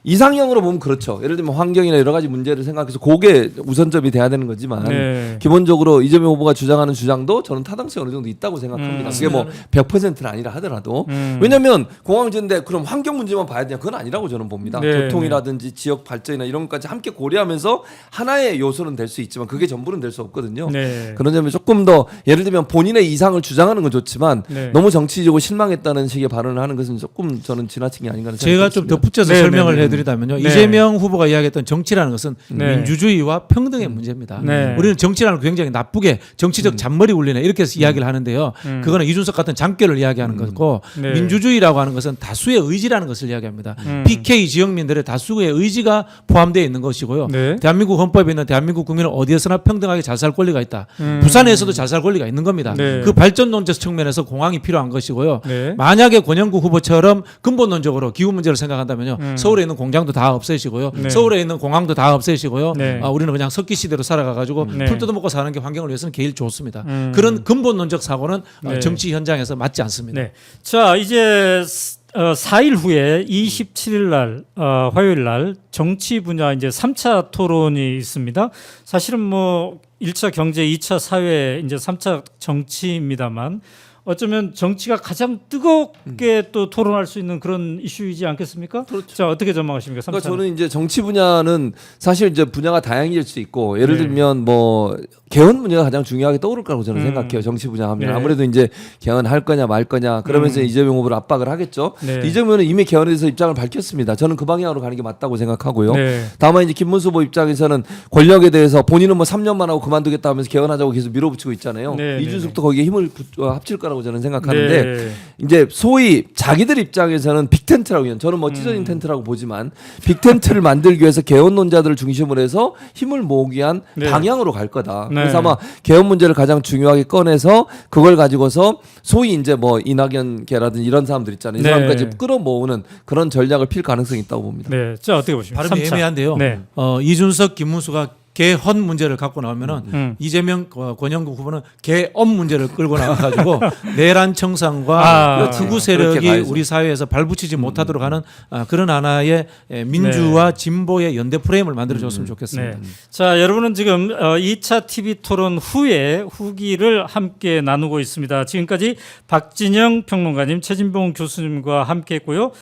이상형으로 보면 그렇죠. 예를 들면 환경이나 여러 가지 문제를 생각해서 그게 우선점이 돼야 되는 거지만 네. 기본적으로 이재명 후보가 주장하는 주장도 저는 타당성이 어느 정도 있다고 생각합니다. 그게 뭐 100%는 아니라 하더라도 왜냐하면 공항 짓는데 그럼 환경 문제만 봐야 되냐 그건 아니라고 저는 봅니다. 네. 교통이라든지 지역 발전이나 이런 것까지 함께 고려하면서 하나의 요소는 될 수 있지만 그게 전부는 될 수 없거든요. 네. 그런 점에 조금 더 예를 들면 본인의 이상을 주장하는 건 좋지만 네. 너무 정치적으로 실망했다는 식의 발언을 하는 것은 조금 저는 지나친 게 아닌가 하는 생각이 제가 좀 듭니다. 덧붙여서 네, 설명을 네, 네. 해드리자면요. 네. 이재명 후보가 이야기했던 정치라는 것은 네. 민주주의와 평등의 문제입니다. 네. 우리는 정치라는 걸 굉장히 나쁘게 정치적 잔머리 울리네 이렇게 해서 이야기를 하는데요. 그거는 이준석 같은 장결을 이야기하는 거고 네. 민주주의라고 하는 것은 다수의 의지라는 것을 이야기합니다. PK 지역민들의 다수의 의지가 포함되어 있는 것이고요. 네. 대한민국 헌법에 있는 대한민국 국민은 어디에서나 평등하게 잘 살 권리가 있다. 부산에서도 잘 살 권리가 있는 겁니다. 네. 그 발전론적 측면에서 공항이 필요한 것이고요. 네. 만약에 권영국 후보처럼 근본론적으로 기후 문제를 생각한다면요. 서울에 있는 공장도 다 없애시고요. 네. 서울에 있는 공항도 다 없애시고요. 네. 우리는 그냥 석기 시대로 살아가가지고 네. 풀 뜯어먹고 사는 게 환경을 위해서는 제일 좋습니다. 그런 근본론적 사고는 네. 정치 현장에서 맞지 않습니다. 네. 자, 이제 4일 후에 27일 날 화요일 날 정치 분야 이제 3차 토론이 있습니다. 사실은 뭐 1차 경제, 2차 사회, 이제 3차 정치입니다만 어쩌면 정치가 가장 뜨겁게 또 토론할 수 있는 그런 이슈이지 않겠습니까? 그렇죠. 자, 어떻게 전망하십니까? 3차. 그러니까 저는 이제 정치 분야는 사실 이제 분야가 다양해질 수 있고 예를 네. 들면 뭐 개헌 문제가 가장 중요하게 떠오를 거라고 저는 생각해요. 정치 분야 하면 네. 아무래도 이제 개헌할 거냐 말 거냐 그러면서 이재명 후보를 압박을 하겠죠. 네. 이재명은 이미 개헌에 대해서 입장을 밝혔습니다. 저는 그 방향으로 가는 게 맞다고 생각하고요. 네. 다만 이제 김문수 후보 입장에서는 권력에 대해서 본인은 뭐 3년만 하고 그만두겠다 하면서 개헌하자고 계속 밀어붙이고 있잖아요. 네, 이준석도 거기에 힘을 합칠 거라고 저는 생각하는데 네. 이제 소위 자기들 입장에서는 빅텐트라고 해요. 저는 뭐 찢어진 텐트라고 보지만 빅텐트를 만들기 위해서 개헌론자들을 중심으로 해서 힘을 모으기 위한 네. 방향으로 갈 거다. 네. 그래서 아마 개헌 문제를 가장 중요하게 꺼내서 그걸 가지고서 소위 이제 뭐 이낙연계라든지 이런 사람들 있잖아요. 이 네. 사람까지 끌어모으는 그런 전략을 필 가능성이 있다고 봅니다. 네. 자, 어떻게 보십니까? 발음이 3차. 애매한데요. 네. 이준석, 김문수가 개헌 문제를 갖고 나오면은 이재명, 권영국 후보는 개엄 문제를 끌고 나와가지고 내란 청산과 극우 그렇게 세력이 가야죠. 우리 사회에서 발붙이지 못하도록 하는 그런 하나의 민주와 진보의 연대 프레임을 만들어줬으면 좋겠습니다. 네. 자, 여러분은 지금 2차 TV 토론 후에 후기를 함께 나누고 있습니다. 지금까지 박진영 평론가님, 최진봉 교수님과 함께했고요.